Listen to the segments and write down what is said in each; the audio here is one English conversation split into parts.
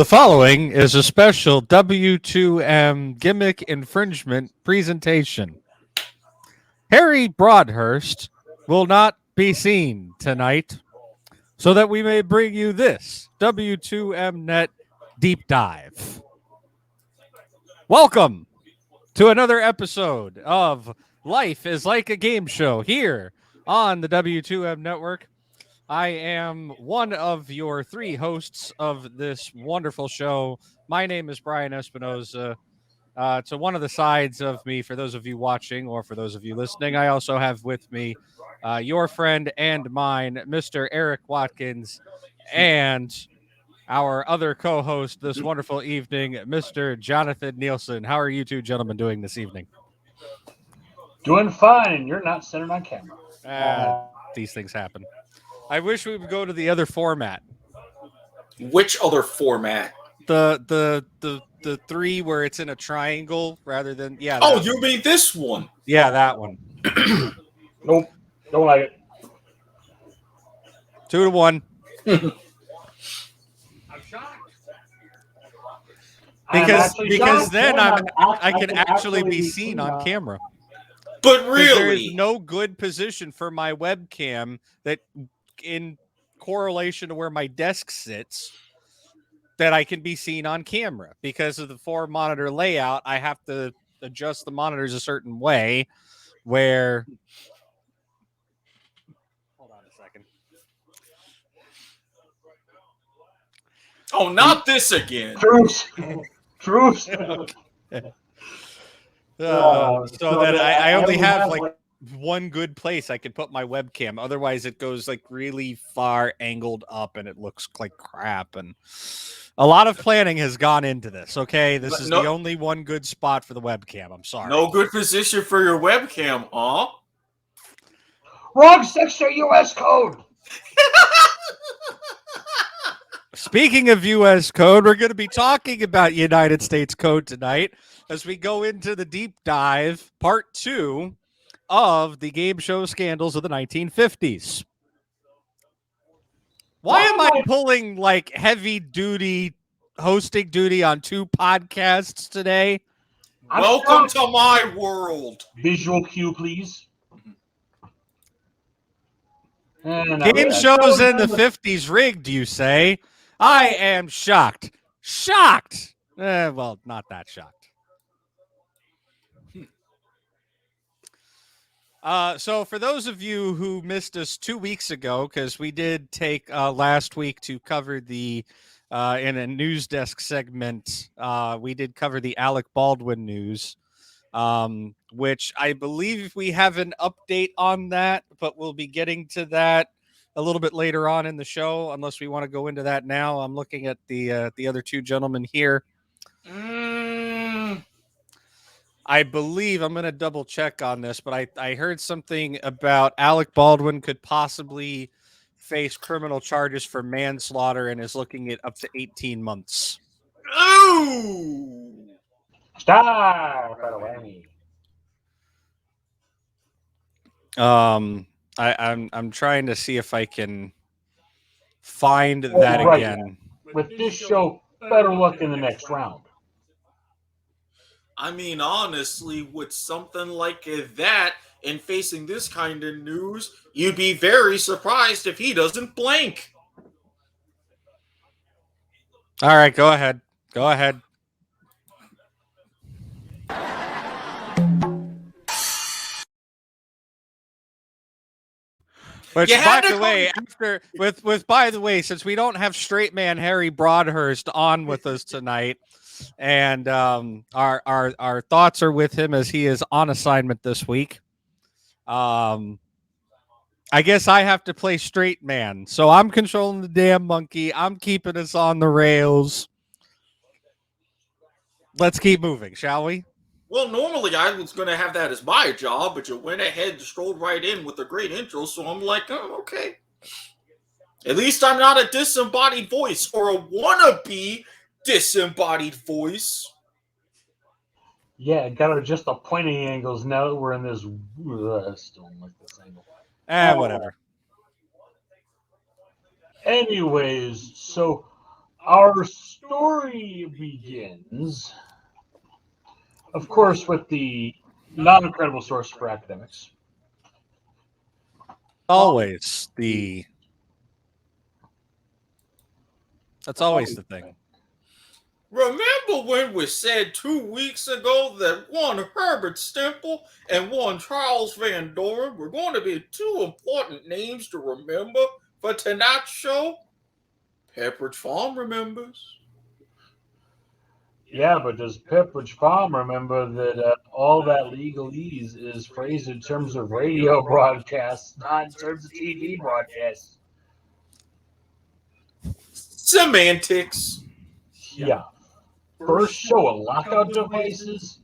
The following is a special W2M gimmick infringement presentation. Harry Broadhurst will not be seen tonight, so that we may bring you this W2M Net deep dive. Welcome to another episode of Life is Like a Game Show here on the W2M Network. I am one of your three hosts of this wonderful show. My name is Brian Espinoza. To one of the sides of me, for those of you watching or for those of you listening, I also have with me your friend and mine, Mr. Eric Watkins, and our other co-host this wonderful evening, Mr. Jonathan Nielsen. How are you two gentlemen doing this evening? Doing fine, and you're not centered on camera. These things happen. I wish we would go to the other format. Which other format? The three where it's in a triangle rather than Oh, you mean this one? Yeah, that one. Nope, don't like it. 2-1. I'm shocked. Because then I can actually be seen on camera. But really, there is no good position for my webcam that, in correlation to where my desk sits, that I can be seen on camera. Because of the 4-monitor layout, I have to adjust the monitors a certain way where... Hold on a second. Oh, not this again. Truce. So that I only have like one good place I can put my webcam. Otherwise, it goes like really far angled up and it looks like crap. And a lot of planning has gone into this. Okay, this is the only one good spot for the webcam. I'm sorry. No good position for your webcam, huh? Wrong section U.S. code. Speaking of U.S. code, we're going to be talking about United States code tonight as we go into the deep dive, part 2 of the game show scandals of the 1950s. Why am I pulling like heavy duty hosting duty on 2 podcasts today? Welcome to my world. Visual cue, please. Game shows in the 50s rigged, you say? I am shocked. Shocked! Well, not that shocked. So for those of you who missed us 2 weeks ago, because we did take last week to cover the, in a news desk segment, we did cover the Alec Baldwin news, which I believe we have an update on that, but we'll be getting to that a little bit later on in the show, unless we want to go into that now. I'm looking at the other 2 gentlemen here. I believe I'm going to double check on this, but I heard something about Alec Baldwin could possibly face criminal charges for manslaughter and is looking at up to 18 months. Ooh! Stop right away. I'm trying to see if I can find that again. With this show, better luck in the next round. I mean, honestly, with something like that and facing this kind of news, you'd be very surprised if he doesn't blink. All right, go ahead. Go ahead. Which, by the way, since we don't have straight man Harry Broadhurst on with us tonight, and our thoughts are with him as he is on assignment this week. I guess I have to play straight man, so I'm controlling the damn monkey. I'm keeping us on the rails. Let's keep moving, shall we? Well, normally I was going to have that as my job, but you went ahead and strolled right in with a great intro, so I'm like, oh, okay. At least I'm not a disembodied voice or a wannabe disembodied voice. Yeah, got to adjust the pointing angles now that we're in this. Still don't like this angle. Whatever. Anyways, so Our story begins, of course, with the non-credible source for academics. Always the. That's always the thing. Remember when we said 2 weeks ago that one Herbert Stempel and one Charles Van Doren were going to be two important names to remember for tonight's show? Pepperidge Farm remembers. Yeah, but does Pepperidge Farm remember that all that legalese is phrased in terms of radio broadcasts, not in terms of TV broadcasts? Semantics. Yeah. First show of Lockout Devices,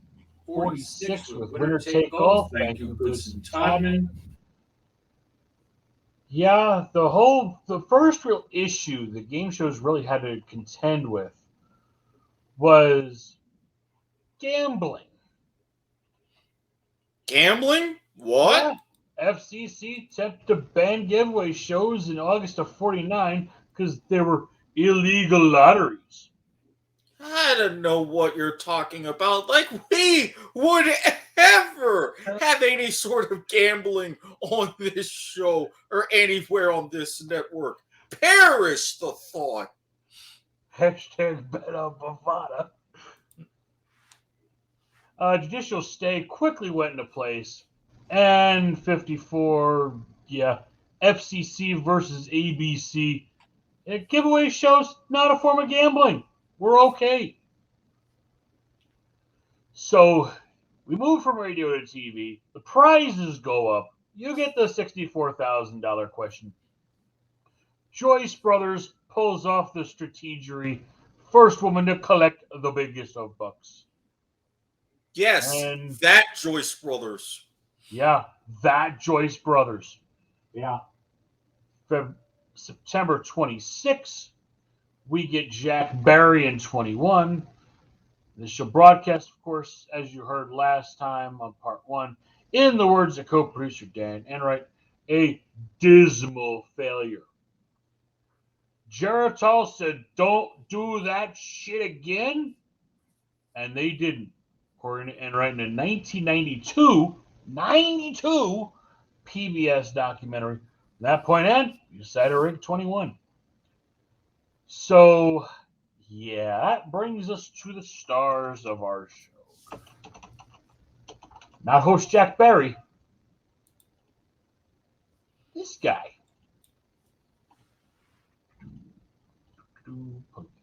46 with Winner Take All. Thank you, Goodson Todman. Yeah, the first real issue the game shows really had to contend with was gambling. Gambling? What? Yeah. FCC attempted to ban giveaway shows in August of 49 because they were illegal lotteries. I don't know what you're talking about. Like, we would ever have any sort of gambling on this show or anywhere on this network. Perish the thought. Hashtag bet on Bovada. Judicial stay quickly went into place, and 54, FCC versus ABC. Giveaway shows, not a form of gambling. We're okay. So we move from radio to TV. The prizes go up. You get the $64,000 question. Joyce Brothers pulls off the strategery. First woman to collect the biggest of bucks. Yes, And that Joyce Brothers. yeah, that Joyce Brothers. Yeah. September 26th, we get Jack Barry in 21. This show broadcast, of course, as you heard last time on part 1, in the words of co-producer Dan Enright, a dismal failure. Geritol said, "Don't do that shit again," and they didn't. According to Enright, in a 1992 PBS documentary. From that point on, we decided to rank 21. So, yeah, that brings us to the stars of our show. Not host Jack Barry. This guy.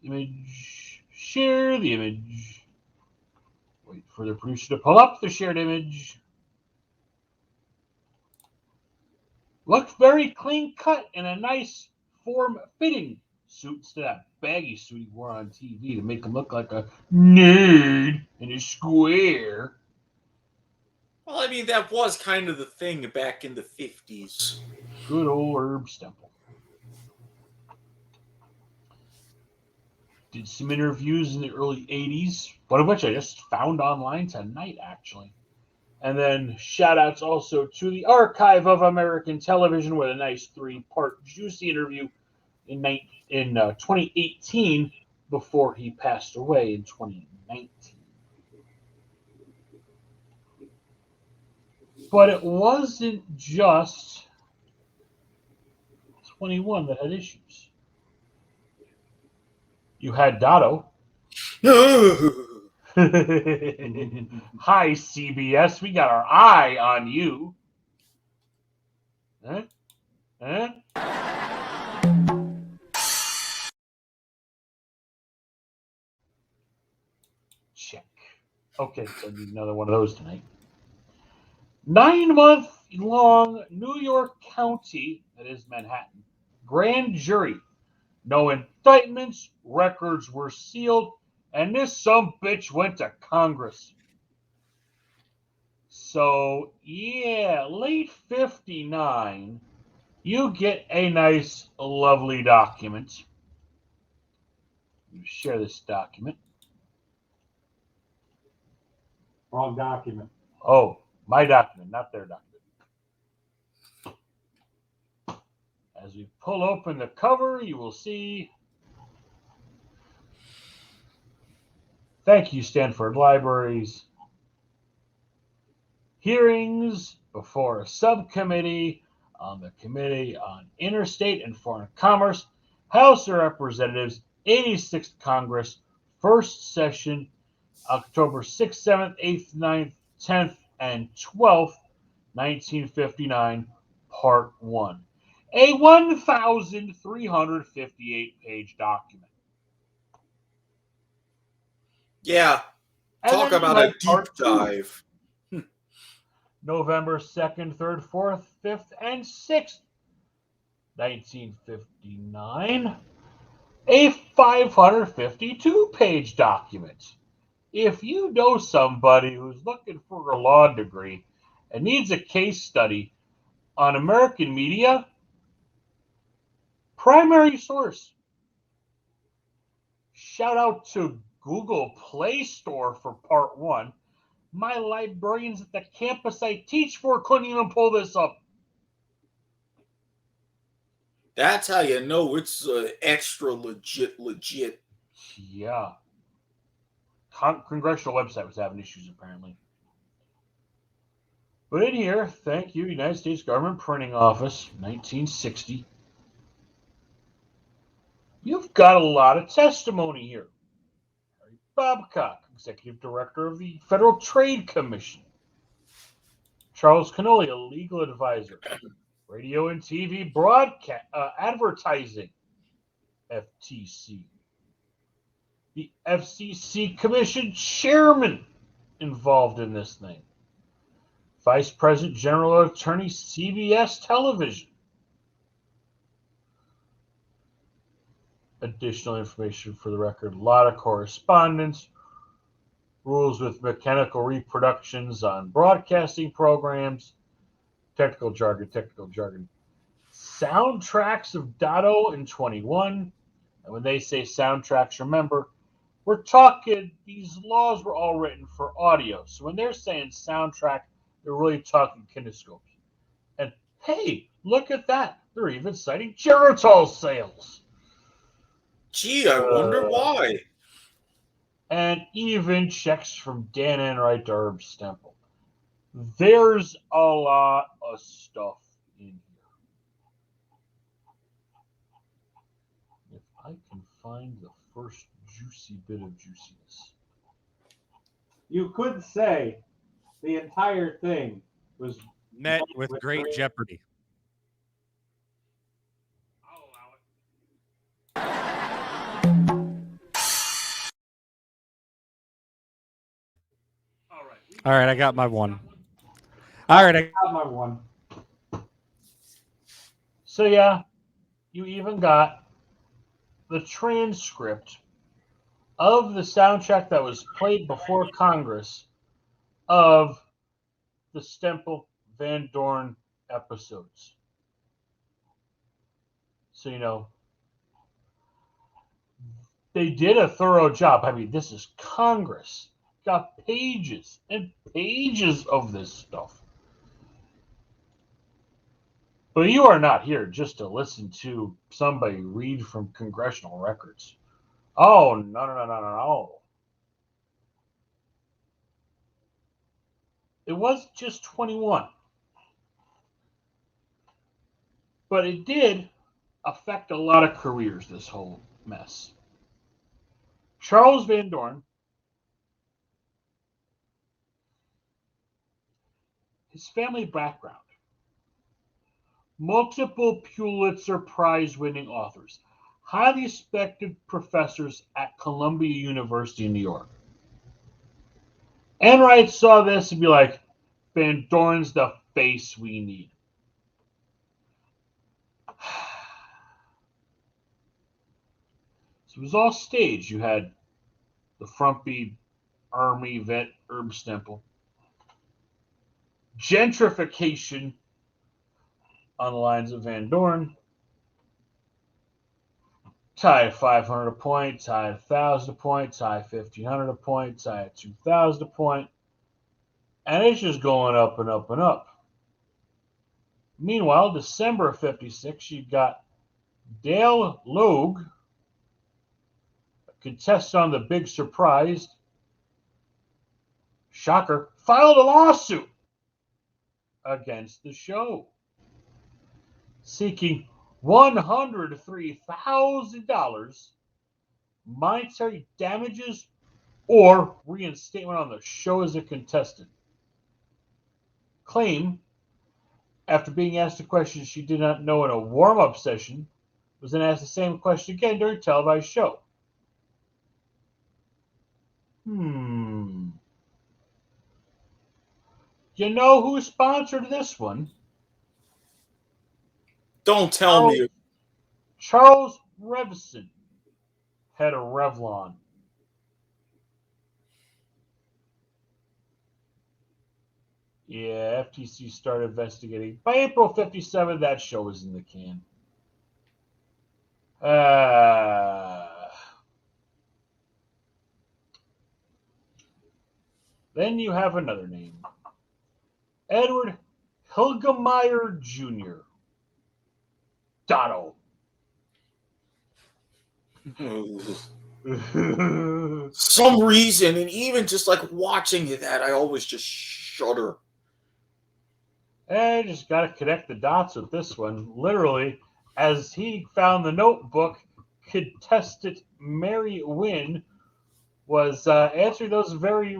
Image. Share the image. Wait for the producer to pull up the shared image. Looked very clean cut in a nice form-fitting suit instead of that baggy suit he wore on TV to make him look like a nerd in a square. Well, I mean, that was kind of the thing back in the 50s. Good old Herb Stempel. Did some interviews in the early 80s, one of which I just found online tonight, actually. And then shout-outs also to the Archive of American Television with a nice 3-part juicy interview in 2018 before he passed away in 2019. But it wasn't just 21 that had issues. You had Dotto. Hi, CBS. We got our eye on you. Huh? Check. Okay, so I need another one of those tonight. 9-month-long New York County, that is Manhattan, grand jury. No indictments, records were sealed, and this sumbitch went to Congress. So, yeah, late 59, you get a nice, lovely document. You share this document. Wrong document. Oh, my document, not their document. As we pull open the cover, you will see Thank you, Stanford Libraries. Hearings before a subcommittee on the Committee on Interstate and Foreign Commerce, House of Representatives, 86th Congress, first session, October 6th, 7th, 8th, 9th, 10th, and 12th, 1959, Part 1. A 1,358-page document. Yeah, And talk then you about a had deep Part 2. dive. November 2nd, 3rd, 4th, 5th, and 6th, 1959. A 552-page document. If you know somebody who's looking for a law degree and needs a case study on American media, primary source. Shout out to Google Play Store for Part 1. My librarians at the campus I teach for couldn't even pull this up. That's how you know it's extra legit. Yeah. Congressional website was having issues apparently. But in here, thank you, United States Government Printing Office, 1960. You've got a lot of testimony here. Harry Babcock, Executive Director of the Federal Trade Commission. Charles Cannoli, a legal advisor. Radio and TV broadcast advertising, FTC. The FCC Commission chairman involved in this thing. Vice President General Attorney, CBS Television. Additional information for the record, a lot of correspondence, rules with mechanical reproductions on broadcasting programs, technical jargon, soundtracks of Dotto and 21. And when they say soundtracks, remember, we're talking, these laws were all written for audio. So when they're saying soundtrack, they're really talking kinescopes. And hey, look at that. They're even citing Geritol sales. Gee, I wonder why. And even checks from Dan Enright to Herb Stempel. There's a lot of stuff in here. If I can find the first juicy bit of juiciness. You could say the entire thing was Met with great jeopardy. I'll allow it. All right, I got my one. All right, I have my one. So yeah, you even got the transcript of the soundtrack that was played before Congress of the Stempel Van Doren episodes. So, you know, they did a thorough job. I mean, this is Congress. Got pages and pages of this stuff. But you are not here just to listen to somebody read from congressional records. Oh, no. It was just 21. But it did affect a lot of careers, this whole mess. Charles Van Doren, his family background, multiple Pulitzer Prize-winning authors, highly respected professors at Columbia University in New York. Enright saw this and be like, Van Doren's the face we need. So it was all staged. You had the frumpy army vet Herb Stempel, gentrification on the lines of Van Doren, tie at 500 a point, tie at 1,000 a point, tie at 1,500 a point, tie at 2,000 a point, and it's just going up and up and up. Meanwhile, December of 56, you got Dale Logue, a contestant on The Big Surprise, shocker, filed a lawsuit against the show, seeking $103,000 monetary damages or reinstatement on the show as a contestant. Claim, after being asked a question she did not know in a warm-up session, was then asked the same question again during a televised show. You know who sponsored this one? Don't tell me. Charles Revson, head of Revlon. Yeah, FTC started investigating. By April 57, that show was in the can. Then you have another name. Edward Hilgemeyer Jr. Donald. Some reason, and even just like watching that, I always just shudder. I just got to connect the dots with this one. Literally, as he found the notebook, contestant Mary Wynn was answering those very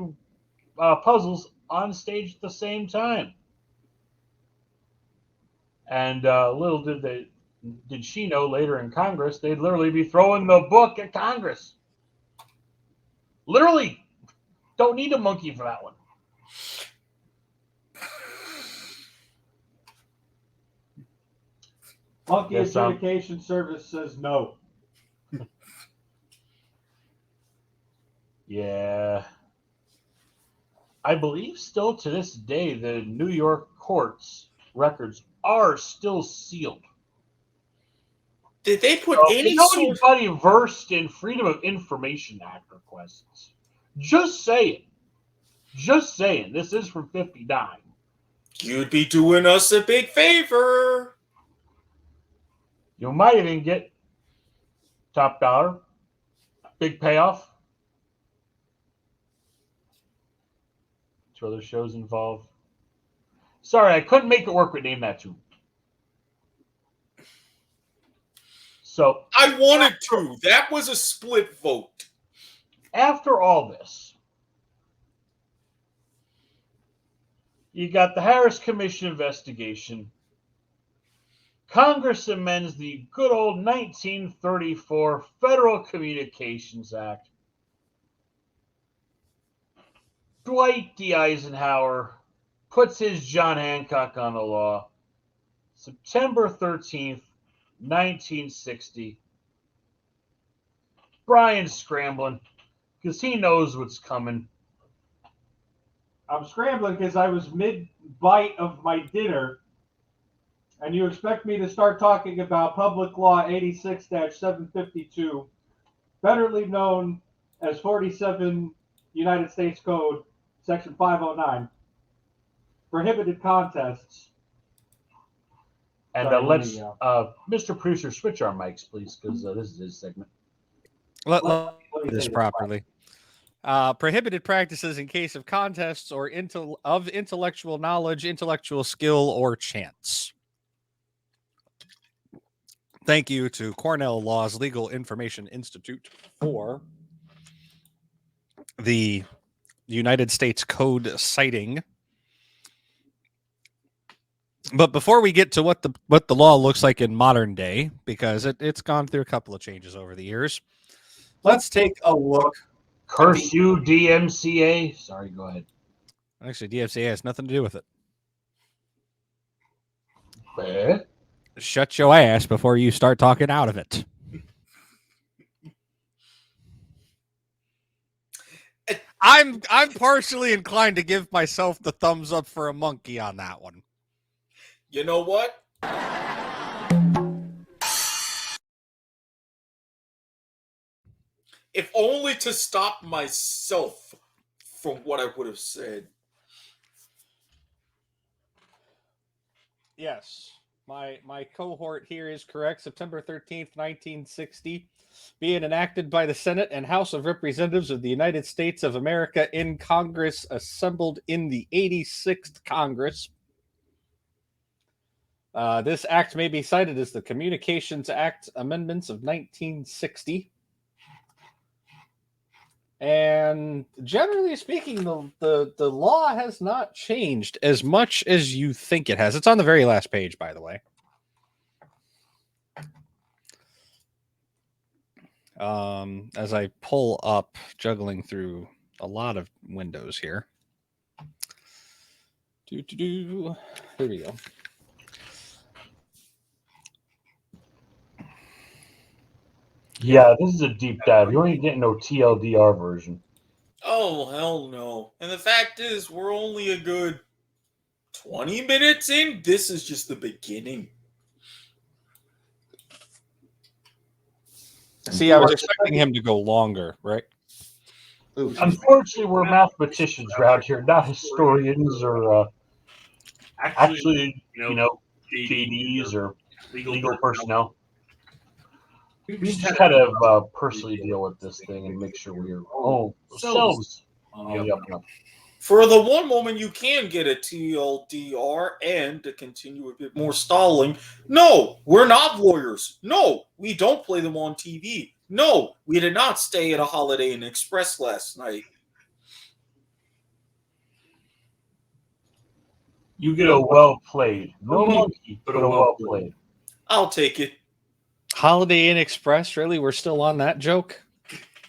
puzzles on stage at the same time. And little did she know later in Congress, they'd literally be throwing the book at Congress. Literally. Don't need a monkey for that one. Monkey Adjudication Service says no. Yeah. I believe still to this day, the New York courts records are still sealed. Did they put any anybody versed in Freedom of Information Act requests? Just saying. Just saying. This is from 59. You'd be doing us a big favor. You might even get top dollar, big payoff. 2 other shows involved. Sorry, I couldn't make it work with Name That Tune. So I wanted to. That was a split vote. After all this, you got the Harris Commission investigation. Congress amends the good old 1934 Federal Communications Act. Dwight D. Eisenhower puts his John Hancock on the law. September 13th, 1960. Brian's scrambling because he knows what's coming. I'm scrambling because I was mid-bite of my dinner, and you expect me to start talking about Public Law 86-752, betterly known as 47 United States Code, Section 509, prohibited contests. And let's, Mr. Producer, switch our mics, please, because this is his segment. Let me this properly. Prohibited practices in case of contests or of intellectual knowledge, intellectual skill, or chance. Thank you to Cornell Law's Legal Information Institute for the United States Code citing. But before we get to what the law looks like in modern day, because it's gone through a couple of changes over the years, let's take a look. Curse you, DMCA. Sorry, go ahead. Actually, DMCA has nothing to do with it. Shut your ass before you start talking out of it. I'm partially inclined to give myself the thumbs up for a monkey on that one. You know what? If only to stop myself from what I would have said. Yes. My cohort here is correct. September 13th, 1960, being enacted by the Senate and House of Representatives of the United States of America in Congress, assembled in the 86th Congress. This act may be cited as the Communications Act Amendments of 1960. And generally speaking, the law has not changed as much as you think it has. It's on the very last page, by the way. As I pull up, juggling through a lot of windows here. Here we go. Yeah, this is a deep dive. You ain't getting no TLDR version. Oh, hell no. And the fact is, we're only a good 20 minutes in. This is just the beginning. See, I was expecting him to go longer, right? Unfortunately, we're mathematicians around here, not historians or actually, JDs or legal personnel. We just kind of personally deal with this thing and make sure we're ourselves on the up and up. For the one moment you can get a TLDR and to continue a bit more stalling, no, we're not lawyers. No, we don't play them on TV. No, we did not stay at a Holiday Inn Express last night. You get a well played. No monkey, but a well played. I'll take it. Holiday Inn Express, really? We're still on that joke?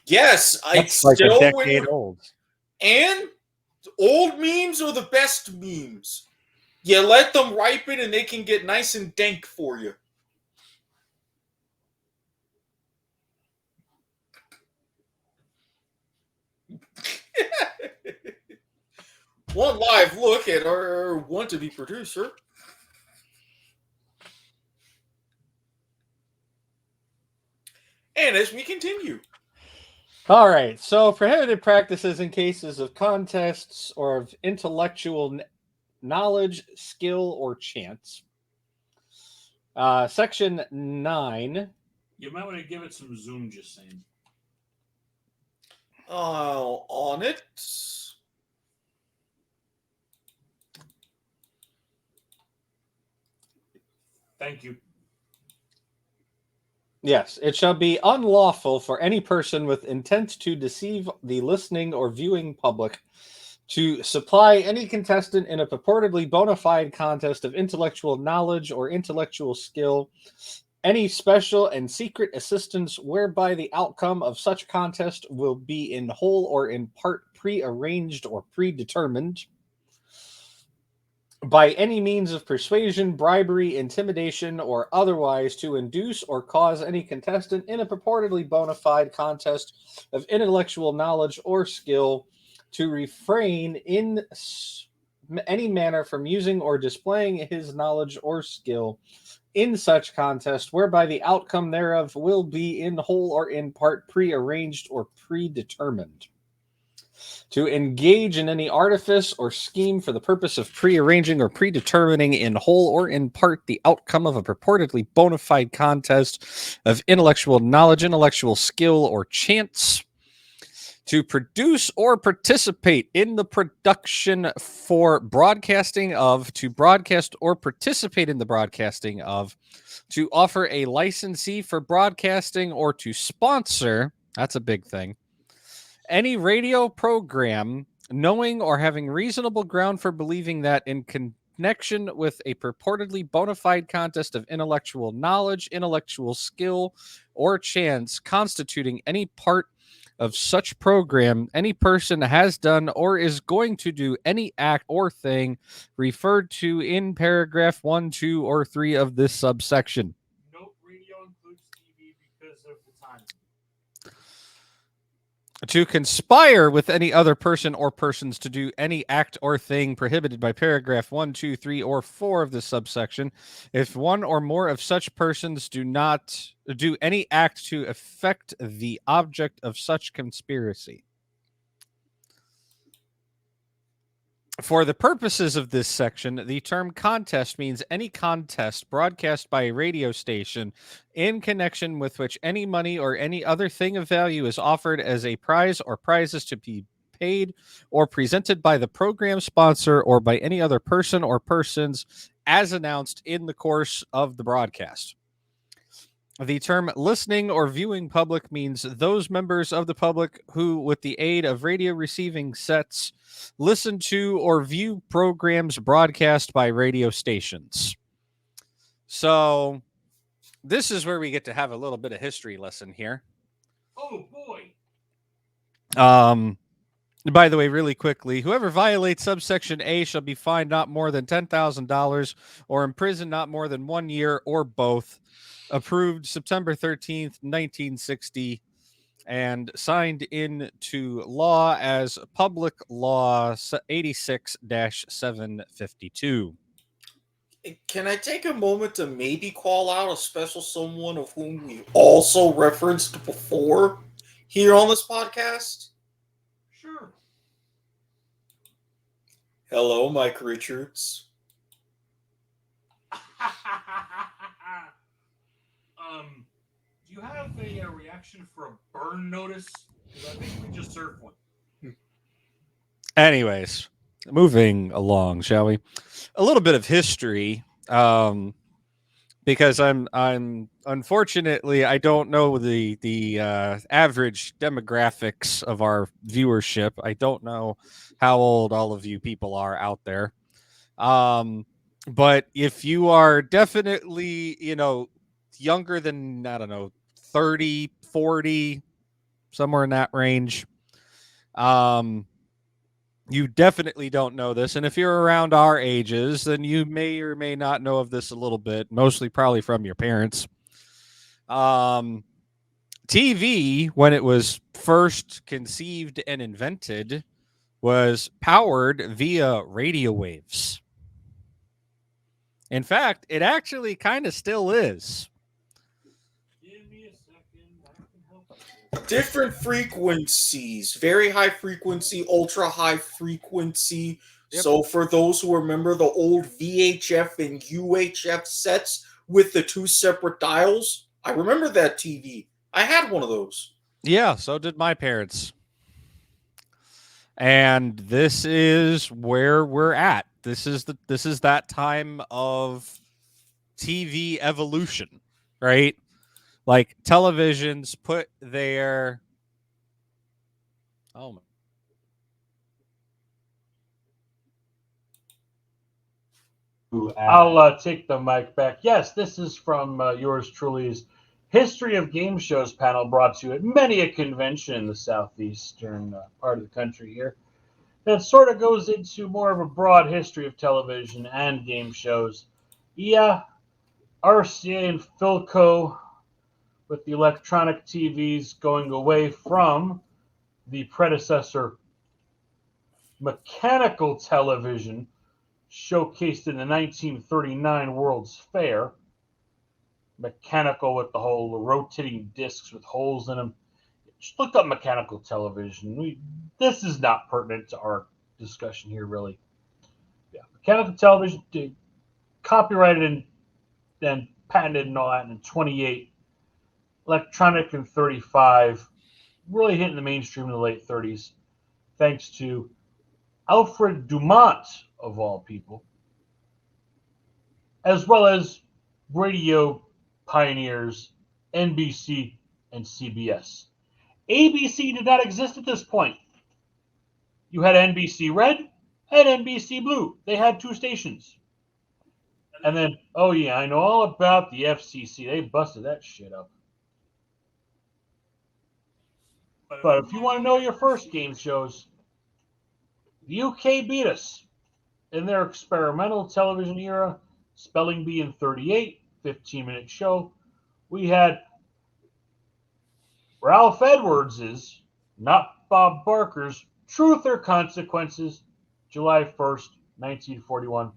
Yes, That's like a decade old. And old memes are the best memes. You let them ripen and they can get nice and dank for you. One live look at our want-to-be producer. And as we continue. All right. So prohibited practices in cases of contests or of intellectual knowledge, skill, or chance. Section 9. You might want to give it some zoom, just saying. On it. Thank you. Yes, it shall be unlawful for any person with intent to deceive the listening or viewing public to supply any contestant in a purportedly bona fide contest of intellectual knowledge or intellectual skill any special and secret assistance whereby the outcome of such contest will be in whole or in part prearranged or predetermined by any means of persuasion, bribery, intimidation, or otherwise to induce or cause any contestant in a purportedly bona fide contest of intellectual knowledge or skill to refrain in any manner from using or displaying his knowledge or skill in such contest whereby the outcome thereof will be in whole or in part prearranged or predetermined. To engage in any artifice or scheme for the purpose of prearranging or predetermining in whole or in part the outcome of a purportedly bona fide contest of intellectual knowledge, intellectual skill, or chance. To produce or participate in the production for broadcasting of, to broadcast or participate in the broadcasting of, to offer a licensee for broadcasting or to sponsor, that's a big thing, any radio program, knowing or having reasonable ground for believing that in connection with a purportedly bona fide contest of intellectual knowledge, intellectual skill, or chance constituting any part of such program, any person has done or is going to do any act or thing referred to in paragraph 1, 2, or 3 of this subsection. Note radio includes TV because of the time. To conspire with any other person or persons to do any act or thing prohibited by paragraph 1, 2, 3, or 4 of this subsection, if one or more of such persons do not do any act to affect the object of such conspiracy. For the purposes of this section, the term contest means any contest broadcast by a radio station in connection with which any money or any other thing of value is offered as a prize or prizes to be paid or presented by the program sponsor or by any other person or persons as announced in the course of the broadcast. The term listening or viewing public means those members of the public who, with the aid of radio receiving sets, listen to or view programs broadcast by radio stations. So, this is where we get to have a little bit of history lesson here. Oh boy. By the way, really quickly, whoever violates subsection A shall be fined not more than $10,000 or imprisoned not more than 1 year or both. Approved September 13th, 1960, and signed into law as Public Law 86-752. Can I take a moment to maybe call out a special someone of whom we also referenced before here on this podcast? Sure. Hello, Mike Richards. Do you have a reaction for a burn notice? Because I think we just served one. Anyways, moving along, shall we? A little bit of history, because I'm unfortunately I don't know the average demographics of our viewership. I don't know how old all of you people are out there. But if you are definitely, younger than, I don't know, 30, 40, somewhere in that range, you definitely don't know this. And if you're around our ages, then you may or may not know of this a little bit, mostly probably from your parents. TV, when it was first conceived and invented, was powered via radio waves. In fact, it actually kind of still is. Give me a second. I can help you. Different frequencies, very high frequency, ultra high frequency. Yep. So for those who remember the old VHF and UHF sets with the two separate dials, I remember that TV. I had one of those. Yeah, so did my parents. And this is where we're at. This is that time of TV evolution, right? Like televisions put their I'll take the mic back. Yes, this is from yours truly's History of Game Shows panel, brought to you at many a convention in the southeastern part of the country here. That sort of goes into more of a broad history of television and game shows. Yeah, RCA and Philco, with the electronic TVs going away from the predecessor mechanical television showcased in the 1939 World's Fair. Mechanical with the whole rotating discs with holes in them. Just look up mechanical television. This is not pertinent to our discussion here, really. Yeah, mechanical television, copyrighted and patented and all that in 28. Electronic in 35. Really hitting the mainstream in the late 30s, thanks to Alfred Dumont, of all people, as well as radio pioneers NBC and CBS. ABC did not exist at this point. You had NBC Red and NBC Blue. They had two stations. And then, oh yeah, I know all about the FCC. They busted that shit up. But if you want to know your first game shows, the UK beat us in their experimental television era. Spelling Bee in 38, 15-minute show. We had Ralph Edwards's, not Bob Barker's, Truth or Consequences, July 1st, 1941,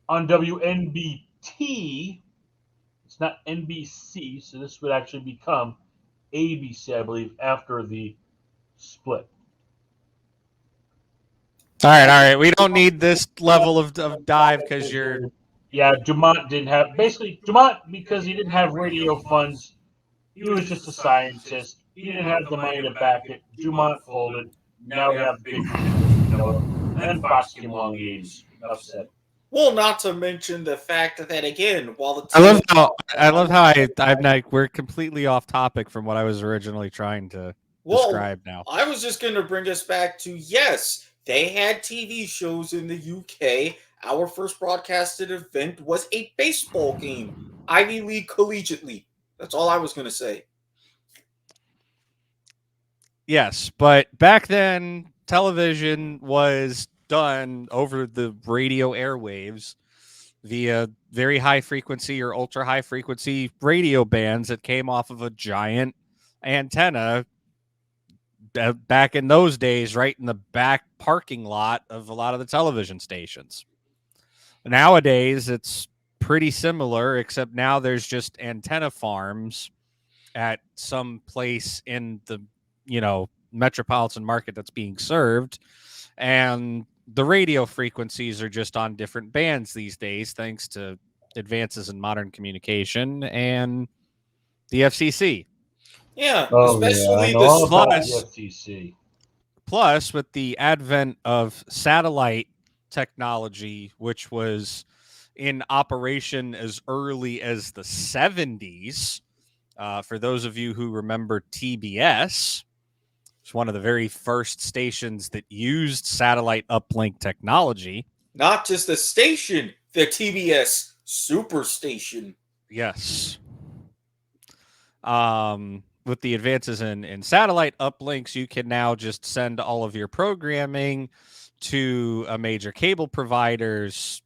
on WNBT. It's not NBC, so this would actually become ABC, I believe, after the split. All right. We don't need this level of dive because you're. Yeah, Dumont didn't have Dumont because he didn't have radio funds. He was just a scientist. He didn't have the money to back it. Dumont folded. Now we have the big computers we know of. And then Fox came along in the 80s. Enough said. Well, not to mention the fact that again, while the I love how I'm not. We're completely off topic from what I was originally trying to describe. Now I was just going to bring us back to yes, they had TV shows in the UK. Our first broadcasted event was a baseball game, Ivy League Collegiate League. That's all I was going to say. Yes, but back then, television was done over the radio airwaves via very high frequency or ultra high frequency radio bands that came off of a giant antenna back in those days, right in the back parking lot of a lot of the television stations. Nowadays, it's pretty similar, except now there's just antenna farms at some place in the, metropolitan market that's being served. And the radio frequencies are just on different bands these days, thanks to advances in modern communication and the FCC. Yeah, especially the FCC. Plus, with the advent of satellite technology, which was in operation as early as the 70s, for those of you who remember TBS, it's one of the very first stations that used satellite uplink technology. Not just the station, the TBS Superstation. Yes. With the advances in satellite uplinks, you can now just send all of your programming to a major cable provider's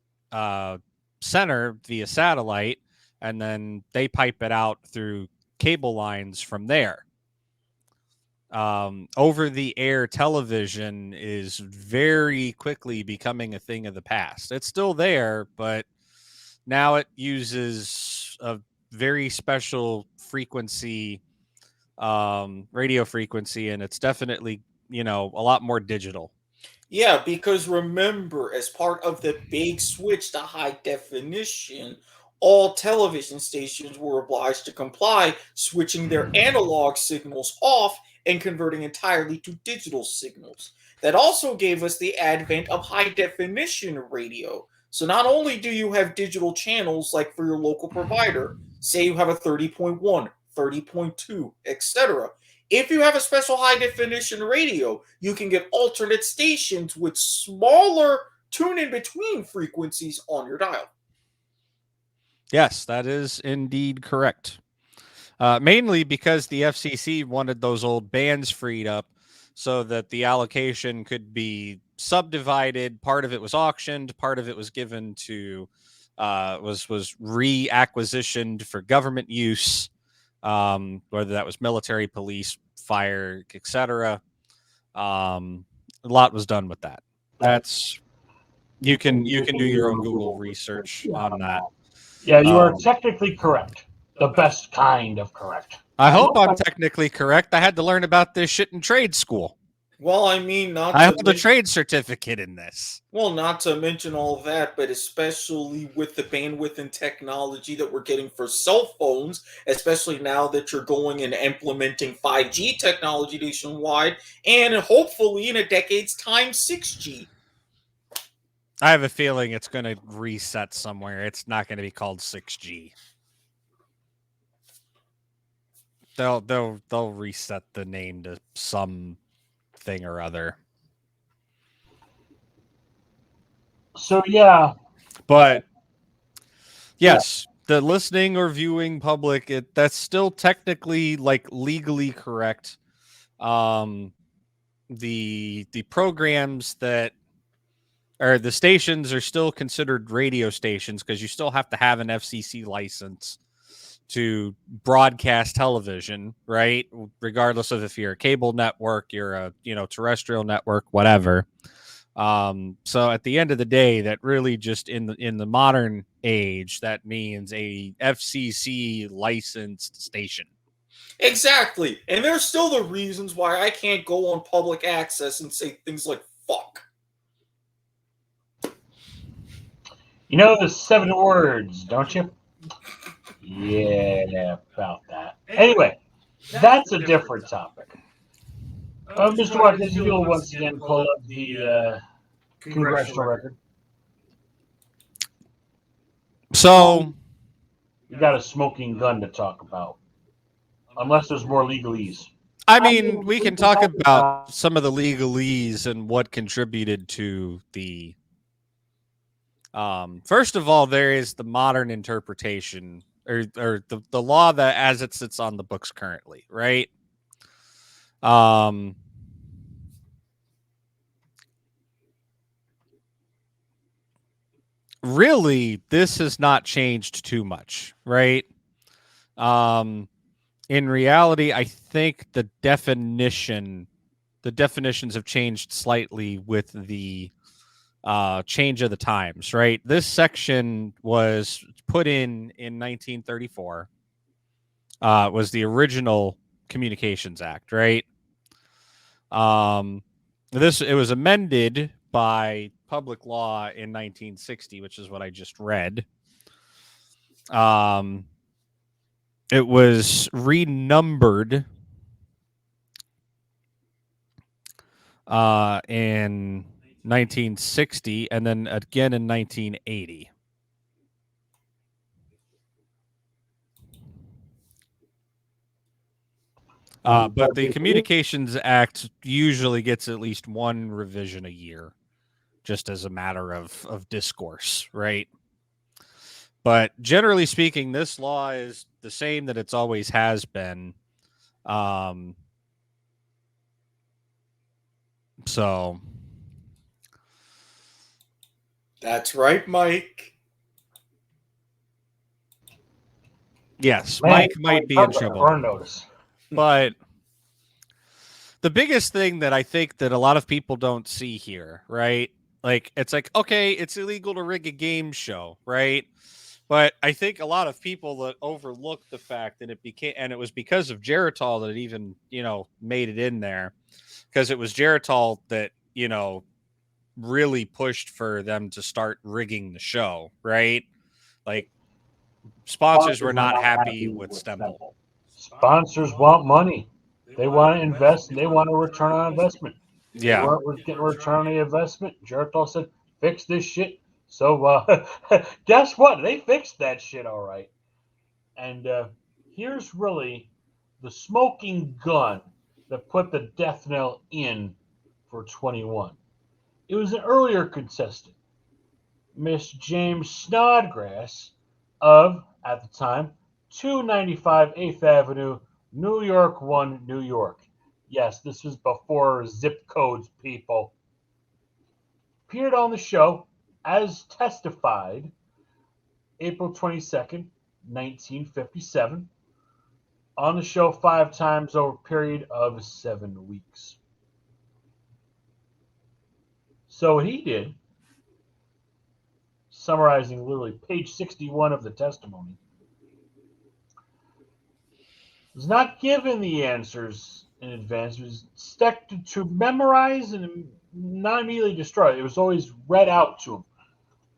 center via satellite, and then they pipe it out through cable lines from there. Over-the-air television is very quickly becoming a thing of the past. It's still there, but now it uses a very special frequency, radio frequency, and it's definitely, a lot more digital. Yeah, because remember, as part of the big switch to high definition, all television stations were obliged to comply, switching their analog signals off and converting entirely to digital signals. That also gave us the advent of high definition radio. So not only do you have digital channels like for your local provider, say you have a 30.1, 30.2, etc. If you have a special high definition radio, you can get alternate stations with smaller tune in between frequencies on your dial. Yes, that is indeed correct. Mainly because the FCC wanted those old bands freed up so that the allocation could be subdivided. Part of it was auctioned, part of it was given to was reacquisitioned for government use, whether that was military, police, fire, etc. A lot was done with that. That's you can do your own Google research on that. Yeah, you are technically correct. The best kind of correct. I hope I'm technically correct. I had to learn about this shit in trade school. Well, I mean, I hold a trade certificate in this. Well, not to mention all that, but especially with the bandwidth and technology that we're getting for cell phones, especially now that you're going and implementing 5G technology nationwide, and hopefully in a decade's time, 6G. I have a feeling it's going to reset somewhere. It's not going to be called 6G. They'll reset the name to some thing or other. So yeah, but yes, the listening or viewing public, that's still technically like legally correct. The programs that or the stations are still considered radio stations because you still have to have an FCC license to broadcast television, right? Regardless of if you're a cable network, you're a terrestrial network, whatever. So at the end of the day, that really just in the modern age, that means a FCC licensed station. Exactly. And there's still the reasons why I can't go on public access and say things like fuck. You know the 7 words, don't you? Yeah, about that. Anyway, that's a different topic. Mr. Marcus, if you'll once again pull up the congressional record. So, You got a smoking gun to talk about. Unless there's more legalese. I mean, we can talk about some of the legalese and what contributed to the. First of all, there is the modern interpretation or the law that as it sits on the books currently, right? Really, this has not changed too much, right? In reality, I think the definitions have changed slightly with the change of the times, right? This section was put in 1934. Was the original Communications Act, right? It was amended by public law in 1960, which is what I just read. It was renumbered in 1960 and then again in 1980. But the Communications Act usually gets at least one revision a year, just as a matter of discourse, right? But generally speaking, this law is the same that it's always has been. So That's right, Mike. yes, Man, Mike might be in trouble. Burn notice. But the biggest thing that I think that a lot of people don't see here, right? Like, it's like, okay, it's illegal to rig a game show, right? But I think a lot of people that overlook the fact that it was because of Geritol that it even, made it in there. Because it was Geritol that, really pushed for them to start rigging the show, right? Like, sponsors were not happy with Stempel. Sponsors want money. They want to invest and they want a return on investment. Yeah. They weren't getting a return on the investment. Geritol said, fix this shit. So guess what? They fixed that shit all right. And here's really the smoking gun that put the death knell in for 21. It was an earlier contestant, Miss James Snodgrass of, at the time, 295 8th Avenue, New York 1, New York. Yes, this was before zip codes, people. Appeared on the show as testified April 22nd, 1957. On the show 5 times over a period of 7 weeks. So what he did, summarizing literally page 61 of the testimony, was not given the answers in advance. It was expected to memorize and not immediately destroy. It was always read out to him.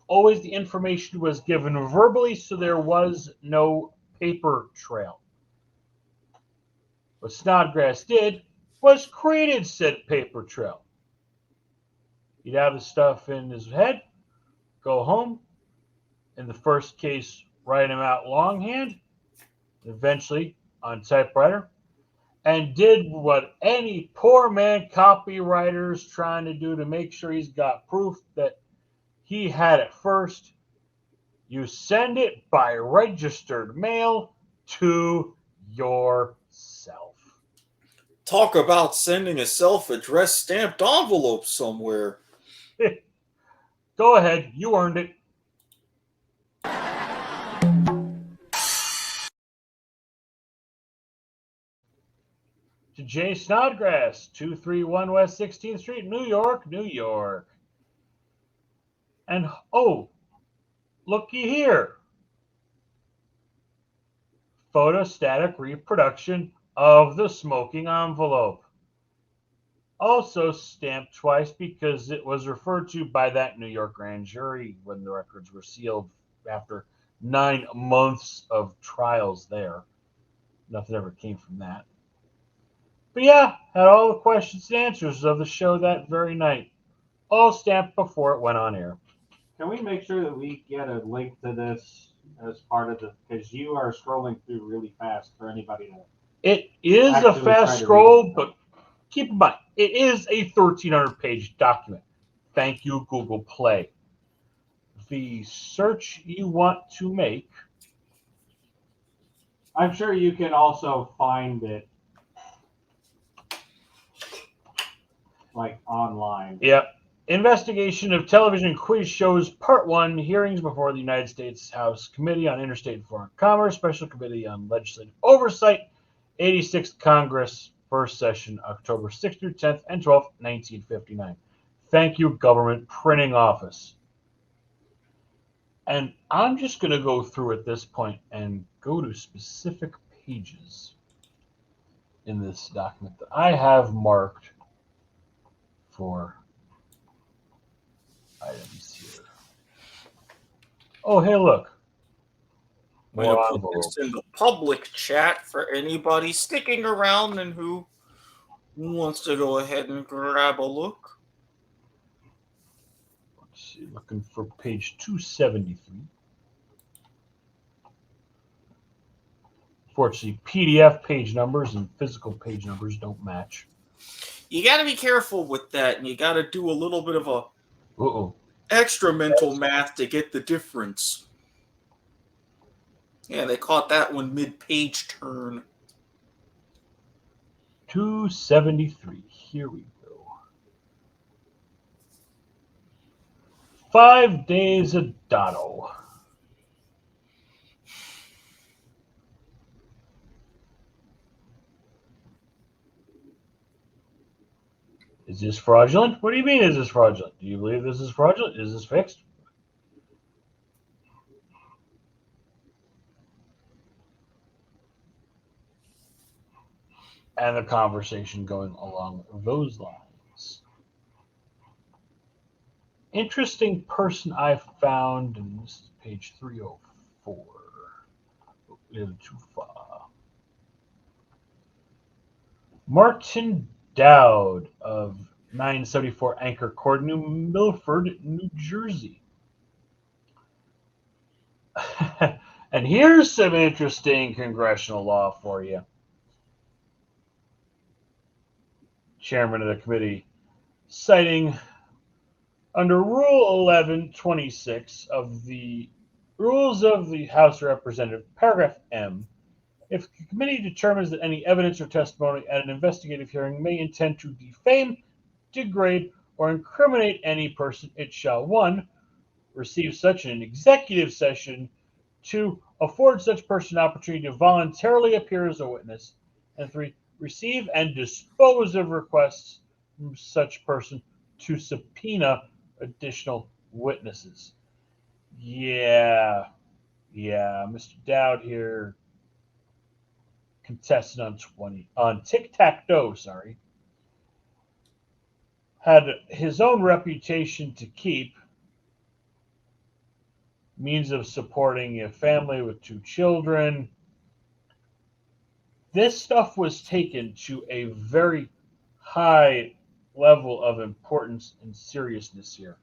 Always the information was given verbally, so there was no paper trail. What Snodgrass did was created said paper trail. He'd have the stuff in his head, go home, in the first case, write them out longhand, eventually on typewriter, and did what any poor man copywriter's trying to do to make sure he's got proof that he had it first. You send it by registered mail to yourself. Talk about sending a self-addressed stamped envelope somewhere. Go ahead, you earned it. To Jay Snodgrass, 231 West 16th Street, New York, New York. And oh, looky here. Photostatic reproduction of the smoking envelope. Also stamped twice because it was referred to by that New York grand jury when the records were sealed after 9 months of trials there. Nothing ever came from that. But yeah, had all the questions and answers of the show that very night, all stamped before it went on air. Can we make sure that we get a link to this as part of the? Because you are scrolling through really fast for anybody to. It is a Actually try fast to scroll, read it. but keep in mind, it is a 1,300-page document. Thank you, Google Play. The search you want to make. I'm sure you can also find it like online. Yep. Investigation of television quiz shows, Part 1, hearings before the United States House Committee on Interstate and Foreign Commerce, Special Committee on Legislative Oversight, 86th Congress, first session, October 6th through 10th and 12th, 1959. Thank you, Government Printing Office. And I'm just going to go through at this point and go to specific pages in this document that I have marked for items here. Oh, hey, look. I'm More going to put this envelopes. in the public chat for anybody sticking around and who wants to go ahead and grab a look. Let's see, looking for page 273. Fortunately, PDF page numbers and physical page numbers don't match. You got to be careful with that, and you got to do a little bit of a Uh-oh. extra mental math to get the difference. Yeah, they caught that one mid-page turn. 273. Here we go. 5 days of Dotto. Is this fraudulent? What do you mean, is this fraudulent? Do you believe this is fraudulent? Is this fixed? And the conversation going along those lines. Interesting person I found, and this is page 304. A little too far. Martin Dowd of 974 Anchor Court, New Milford, New Jersey. And here's some interesting congressional law for you. Chairman of the committee, citing under Rule 1126 of the Rules of the House of Representatives, paragraph M, if the committee determines that any evidence or testimony at an investigative hearing may intend to defame, degrade, or incriminate any person, it shall 1. Receive such an executive session, 2. Afford such person an opportunity to voluntarily appear as a witness, and 3. Receive and dispose of requests from such person to subpoena additional witnesses. Yeah, Mr. Dowd here contested on tic-tac-toe, had his own reputation to keep, means of supporting a family with 2 children. This stuff was taken to a very high level of importance and seriousness here.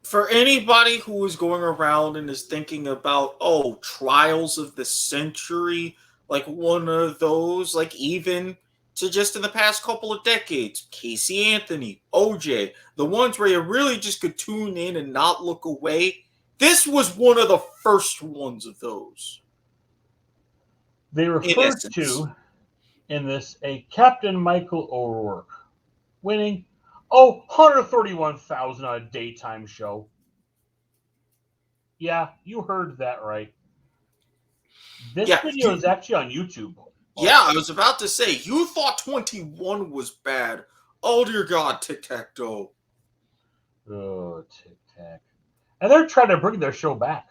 For anybody who is going around and is thinking about, trials of the century, like one of those, like even to just in the past couple of decades, Casey Anthony, OJ, the ones where you really just could tune in and not look away, this was one of the first ones of those. They refer to, in this, a Captain Michael O'Rourke, winning, $131,000 on a daytime show. Yeah, you heard that right. This video is actually on YouTube. Yeah, I was about to say, you thought 21 was bad. Oh, dear God, tic-tac-toe. Oh, tic-tac. And they're trying to bring their show back.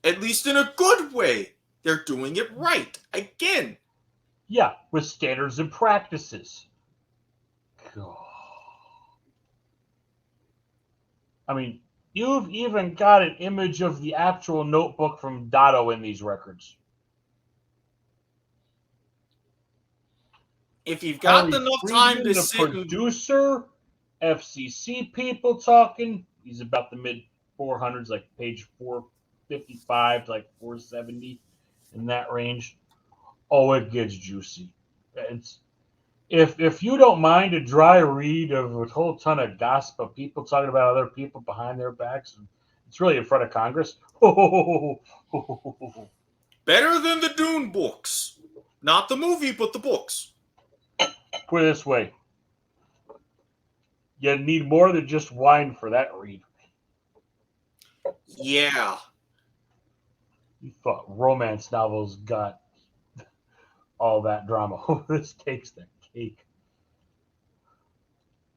At least in a good way. They're doing it right. Again. Yeah, with standards and practices. God. I mean, you've even got an image of the actual notebook from Dotto in these records. If you've got Harry enough time Friedman, to the sit and producer, FCC people talking. He's about the mid 400s, like page 455 to like 470 in that range. Oh, it gets juicy. It's if you don't mind a dry read of a whole ton of gossip of people talking about other people behind their backs, and it's really in front of Congress. better than the Dune books. Not the movie, but the books. Put it this way. You need more than just wine for that read. Yeah. You thought romance novels got all that drama. This takes the cake.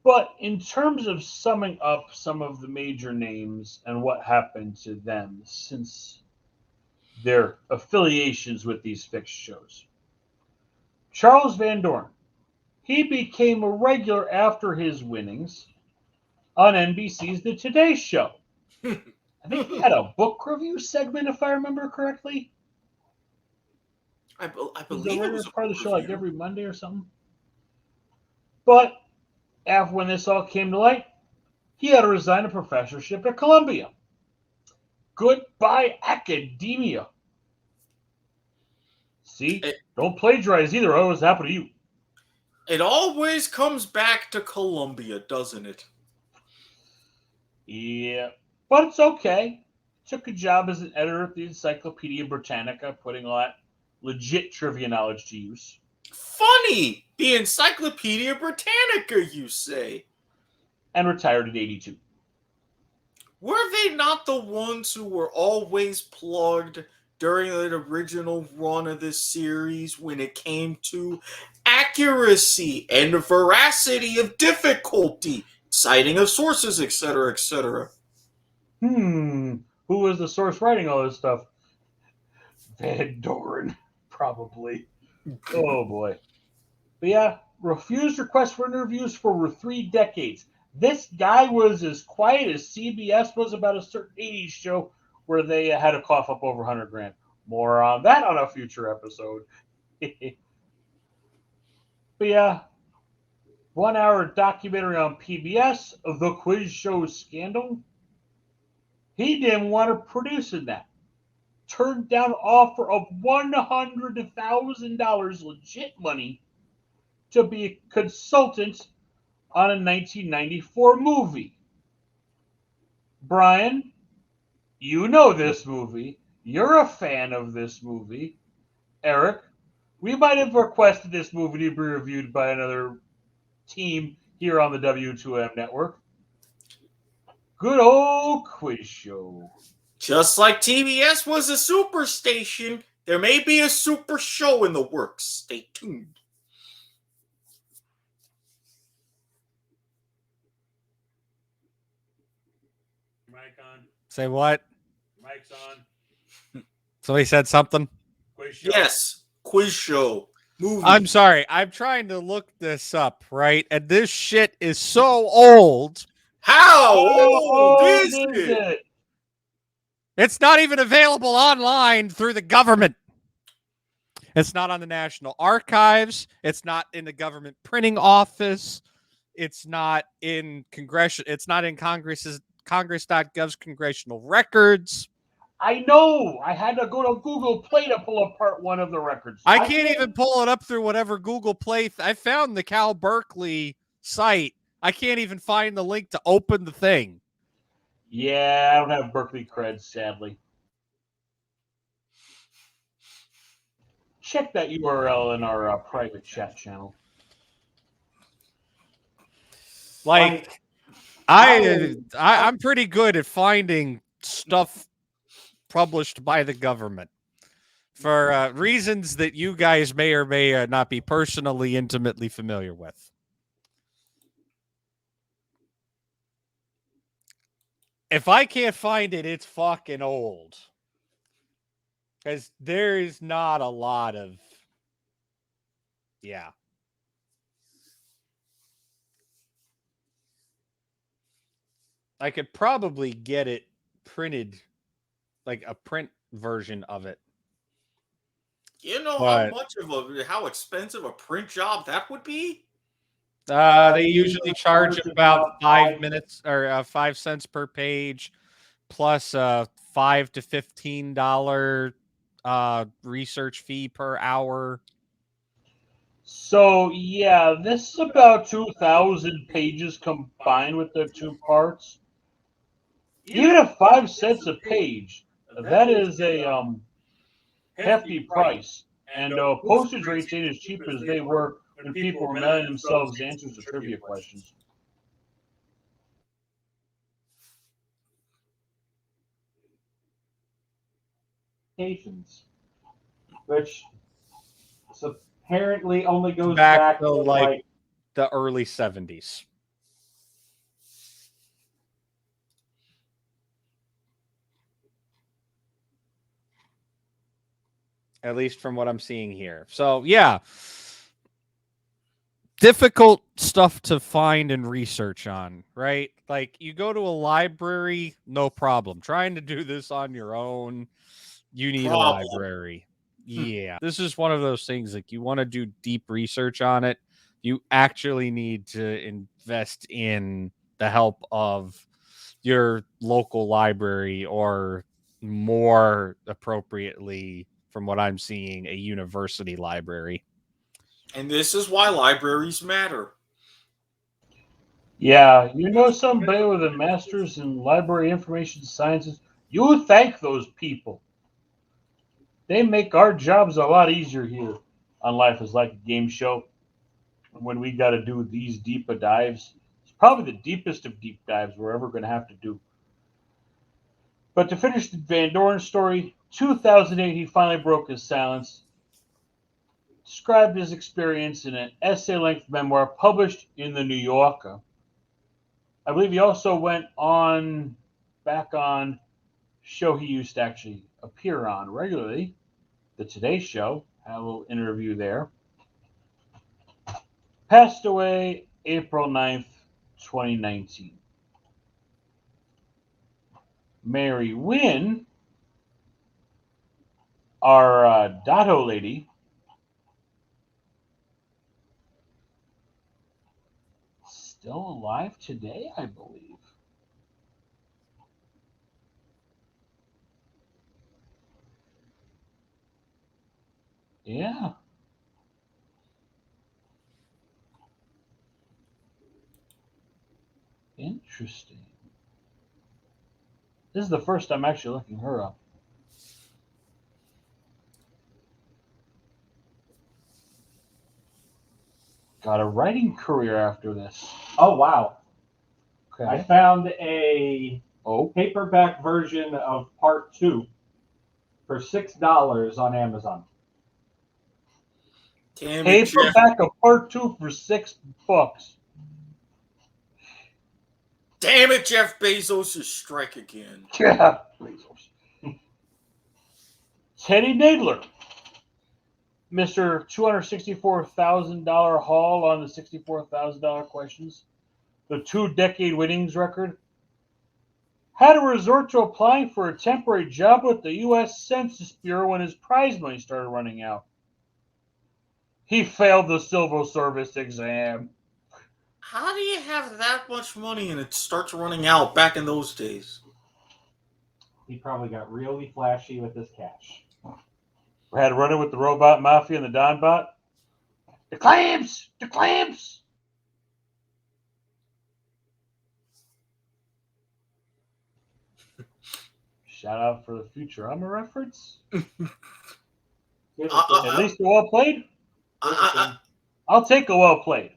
But in terms of summing up some of the major names and what happened to them since their affiliations with these fixed shows, Charles Van Doren, he became a regular after his winnings on NBC's The Today Show. I think he had a book review segment, if I remember correctly. I He was a believe it regular was a part of the show like review. every Monday or something. But after when this all came to light, he had to resign a professorship at Columbia. Goodbye, academia. See, It, don't plagiarize either. What was happen to you? it always comes back to Columbia, doesn't it? Yeah, but it's okay. Took a job as an editor at the Encyclopedia Britannica, putting all that legit trivia knowledge to use. Funny! The Encyclopedia Britannica, you say? And retired at 82. Were they not the ones who were always plugged during the original run of this series when it came to accuracy and veracity of difficulty, citing of sources, etc., etc.? Who was the source writing all this stuff? Van Doren, probably. Oh boy. But yeah, refused requests for interviews for over 3 decades. This guy was as quiet as CBS was about a certain 80s show where they had to cough up over 100 grand. More on that on a future episode. But yeah, 1 hour documentary on PBS, The Quiz Show Scandal. He didn't want to produce in that. Turned down an offer of $100,000 legit money to be a consultant on a 1994 movie. Brian, you know this movie. You're a fan of this movie. Eric, we might have requested this movie to be reviewed by another team here on the W2M network. Good old quiz show. Just like TBS was a super station, there may be a super show in the works. Stay tuned. Mic on. Say what? Mic's on. Somebody said something. Quiz show. Yes, quiz show. Movie. I'm sorry. I'm trying to look this up, right? And this shit is so old. How Oh, old is is it? it? It's not even available online through the government. It's not on the National Archives. It's not in the government printing office. It's not in It's not in Congress.gov's congressional records. I know. I had to go to Google Play to pull apart one of the records. I can't even pull it up through whatever Google Play. I found the Cal Berkeley site. I can't even find the link to open the thing. Yeah, I don't have Berkeley creds, sadly. Check that URL in our private chat channel. Like, I'm pretty good at finding stuff published by the government for reasons that you guys may or may not be personally intimately familiar with. If I can't find it, it's fucking old. Because there is not a lot of... Yeah. I could probably get it printed, like a print version of it. You know But how expensive a print job that would be? they usually charge about 5 minutes or 5 cents per page, plus $5 to $15 research fee per hour. So yeah, this is about 2,000 pages combined with the two parts. Even at 5 cents a page, that is a hefty price. And postage rates ain't as cheap as they were when people were mailing themselves answers to trivia questions. Which apparently only goes Back back to like the early 70s. At least from what I'm seeing here. So, yeah. Difficult stuff to find and research on, right? Like, you go to a library, no problem. Trying to do this on your own, you need a library. Yeah. This is one of those things, like, you want to do deep research on it, you actually need to invest in the help of your local library, or more appropriately, from what I'm seeing, a university library. And this is why libraries matter. Yeah, you know somebody with a master's in library information sciences, you thank those people. They make our jobs a lot easier here on Life is Like a Game Show when we got to do these deeper dives. It's probably the deepest of deep dives we're ever going to have to do. But to finish the Van Doren story, 2008 he finally broke his silence, described his experience in an essay-length memoir published in the New Yorker. I believe he also went on back on show he used to actually appear on regularly, the Today Show. Had a little interview there. Passed away April 9th, 2019. Mary Wynn, our Dato lady, still alive today, I believe. Yeah. Interesting. This is the first time actually looking her up. Got a writing career after this. Oh, wow. Okay. I found a paperback version of part 2 for $6 on Amazon. Damn it, Jeff. Paperback of part 2 for $6. Damn it, Jeff Bezos is strike again. Yeah. Teddy Nadler, Mr. $264,000 haul on the $64,000 questions, the 2-decade winnings record, had to resort to applying for a temporary job with the U.S. Census Bureau when his prize money started running out. He failed the civil service exam. How do you have that much money and it starts running out back in those days? He probably got really flashy with his cash. Had to run it with the robot mafia and the Don bot. The clamps! The clamps! Shout out for the Futurama reference. At least a well played. I'll take a well played.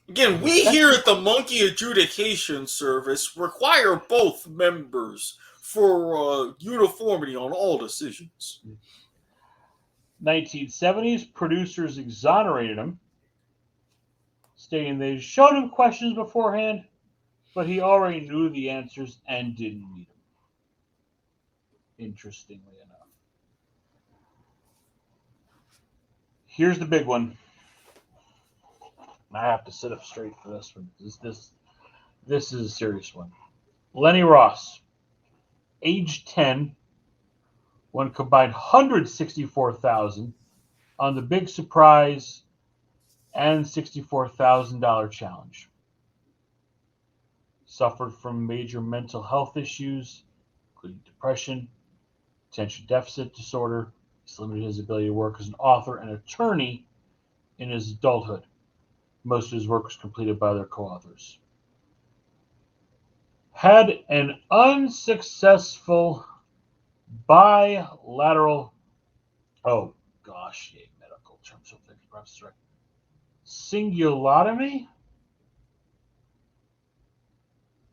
Again, we here at the Monkey Adjudication Service require both members for uniformity on all decisions. 1970s, producers exonerated him, stating they showed him questions beforehand, but he already knew the answers and didn't need them. Interestingly enough. Here's the big one. I have to sit up straight for this one. This is a serious one. Lenny Ross, age 10, won combined $164,000 on the Big Surprise and $64,000 challenge. Suffered from major mental health issues, including depression, attention deficit disorder. He's limited his ability to work as an author and attorney in his adulthood. Most of his work was completed by other co-authors. Had an unsuccessful bilateral, medical terms, so perhaps right. Singulotomy?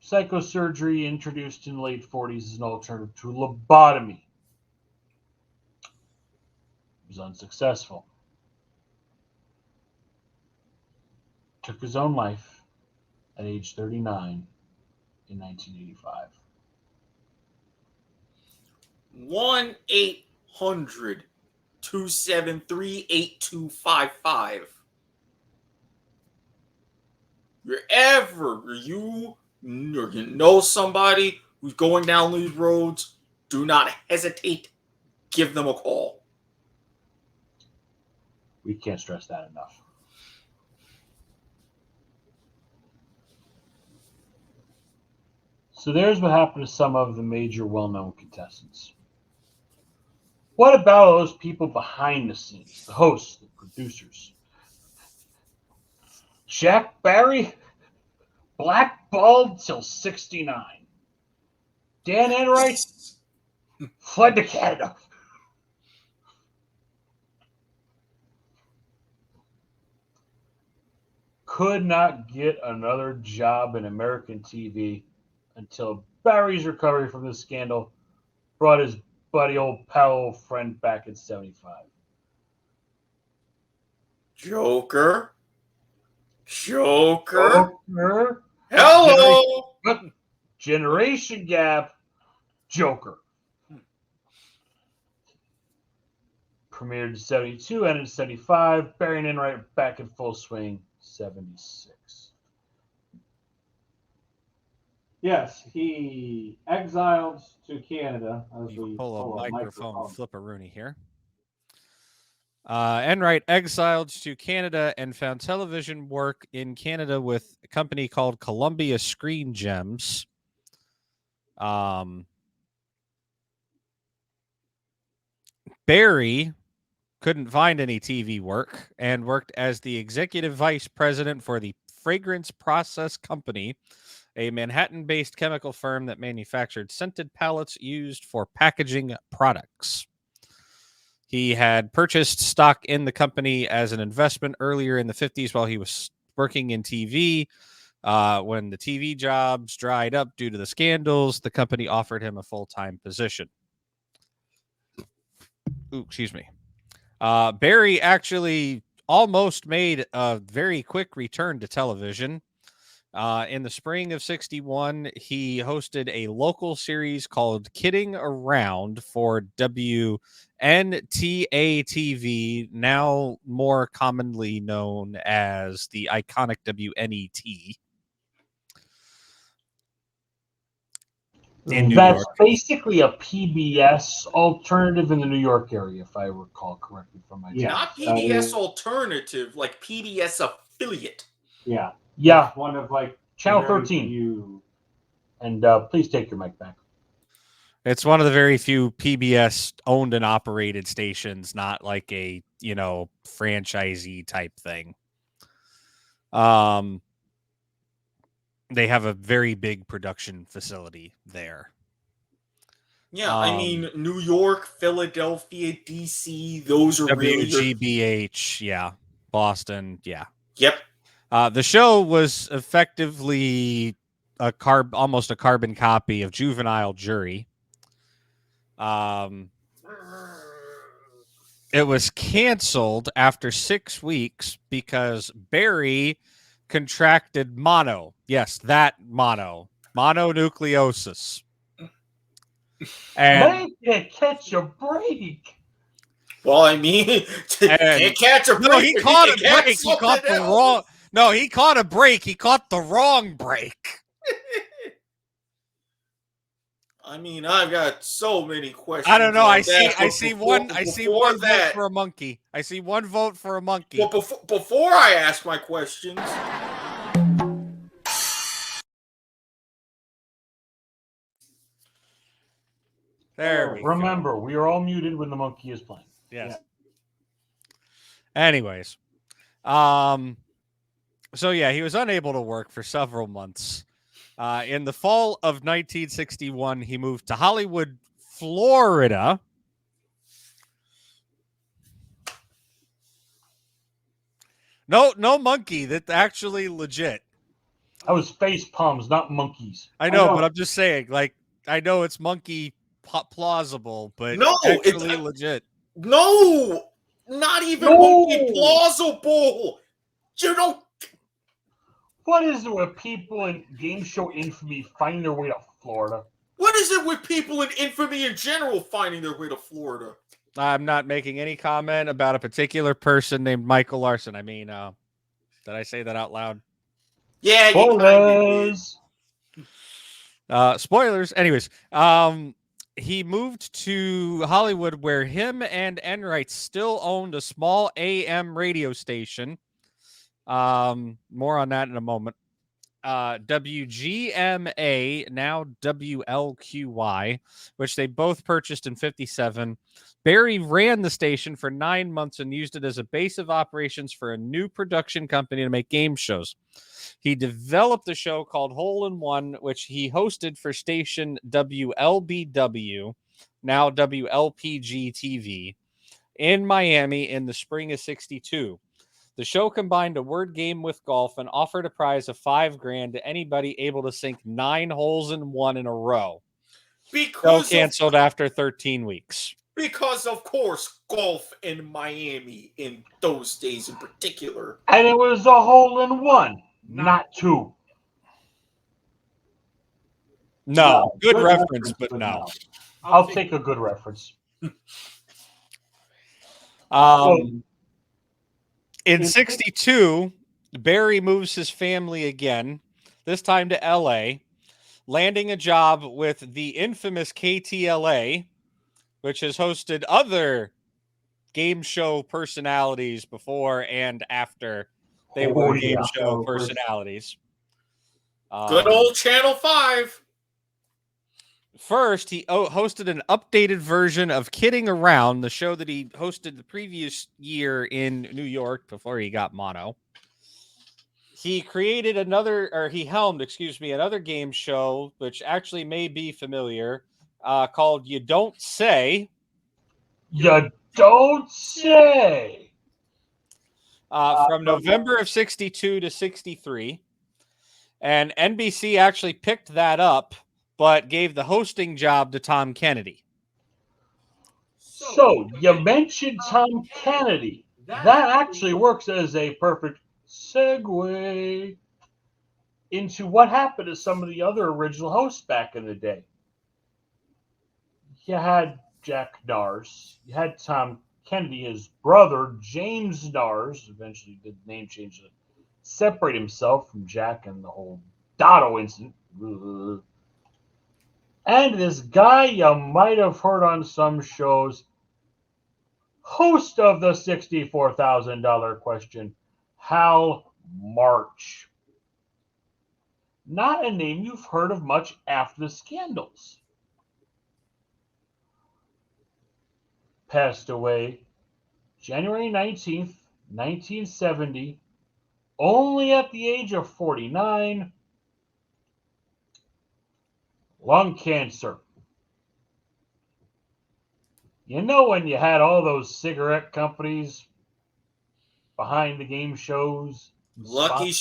Psychosurgery introduced in the late 40s as an alternative to lobotomy. It was unsuccessful. Took his own life at age 39 in 1985. 1-800-273-8255. You know somebody who's going down these roads, do not hesitate. Give them a call. We can't stress that enough. So there's what happened to some of the major well-known contestants. What about all those people behind the scenes, the hosts, the producers? Jack Barry, blackballed till 69. Dan Enright fled to Canada. Could not get another job in American TV until Barry's recovery from the scandal brought his buddy, old pal, old friend back in 75. Joker. Hello. Generation gap. Joker. Premiered in 72, ended in 75. Barry and Enright back in full swing, 76. Yes, he exiled to Canada. As we pull a microphone flipperoonie here. Enright exiled to Canada and found television work in Canada with a company called Columbia Screen Gems. Barry couldn't find any TV work and worked as the executive vice president for the Fragrance Process Company, a Manhattan-based chemical firm that manufactured scented palettes used for packaging products. He had purchased stock in the company as an investment earlier in the 50s while he was working in TV. When the TV jobs dried up due to the scandals, the company offered him a full-time position. Ooh, excuse me. Barry actually almost made a very quick return to television. In the spring of 61, he hosted a local series called Kidding Around for WNTA-TV, now more commonly known as the iconic WNET. In New That's York. basically a PBS alternative in the New York area, if I recall correctly from my Not PBS alternative, like PBS affiliate. Yeah. Yeah. One of like Channel 13. And please take your mic back. It's one of the very few PBS owned and operated stations, not like a, franchisee type thing. They have a very big production facility there. Yeah, I mean, New York, Philadelphia, DC, those are WGBH, yeah. Boston, yeah. Yep. The show was effectively almost a carbon copy of Juvenile Jury. It was canceled after 6 weeks because Barry contracted mono. Yes, that mononucleosis. And can't catch a break. Well, I mean, can't catch a break. No, he caught a break. He caught the wrong. No, he caught a break. He caught the wrong break. I mean, I've got so many questions. I don't know. on I that, see but one vote that, for a monkey. I see one vote for a monkey. Well, before I ask my questions, There we go. Remember, we are all muted when the monkey is playing. Yes. Anyways, so yeah, he was unable to work for several months. In the fall of 1961, he moved to Hollywood, Florida. No monkey. That's actually legit. I was face palms, not monkeys. I know, but I'm just saying. Like, I know it's monkey plausible, but no, actually legit. No, not even monkey plausible. You don't. What is it with people in game show infamy finding their way to Florida? What is it with people in infamy in general finding their way to Florida? I'm not making any comment about a particular person named Michael Larson. I mean, did I say that out loud? Yeah, spoilers. Spoilers. Anyways, he moved to Hollywood where him and Enright still owned a small AM radio station. More on that in a moment. WGMA, now WLQY, which they both purchased in 57. Barry ran the station for 9 months and used it as a base of operations for a new production company to make game shows. He developed a show called Hole in One, which he hosted for station WLBW, now WLPG TV, in Miami in the spring of 62. The show combined a word game with golf and offered a prize of $5,000 to anybody able to sink 9 holes in one in a row. Because canceled after 13 weeks. Because, of course, golf in Miami in those days in particular. And it was a hole in one, not two. No, good reference, but no. I'll take a good reference. In 62, Barry moves his family again, this time to LA, landing a job with the infamous KTLA, which has hosted other game show personalities before and after they were game show personalities. Good old Channel 5. First, he hosted an updated version of Kidding Around, the show that he hosted the previous year in New York before he got mono. He created he helmed another game show, which actually may be familiar, called You Don't Say. You Don't Say. From November of 62 to 63. And NBC actually picked that up, but gave the hosting job to Tom Kennedy. So, you mentioned Tom Kennedy. That actually works as a perfect segue into what happened to some of the other original hosts back in the day. You had Jack Nars. You had Tom Kennedy, his brother, James Nars, eventually did the name change to separate himself from Jack and the whole Dotto incident. And this guy you might have heard on some shows, host of the $64,000 question, Hal March. Not a name you've heard of much after the scandals. Passed away January 19th, 1970, only at the age of 49. Lung cancer. You know, when you had all those cigarette companies behind the game shows? Lucky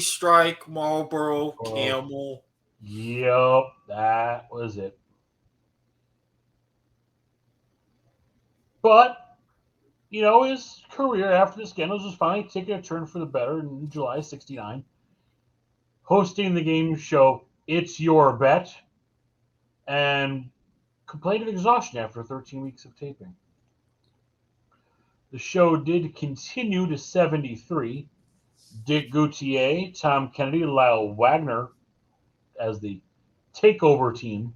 Strike, Marlboro, Camel. Yep, that was it. But, you know, his career after the scandals was finally taking a turn for the better in July 69. Hosting the game show It's Your Bet, and complained of exhaustion after 13 weeks of taping. The show did continue to 73, Dick Gautier, Tom Kennedy, Lyle Wagner as the takeover team.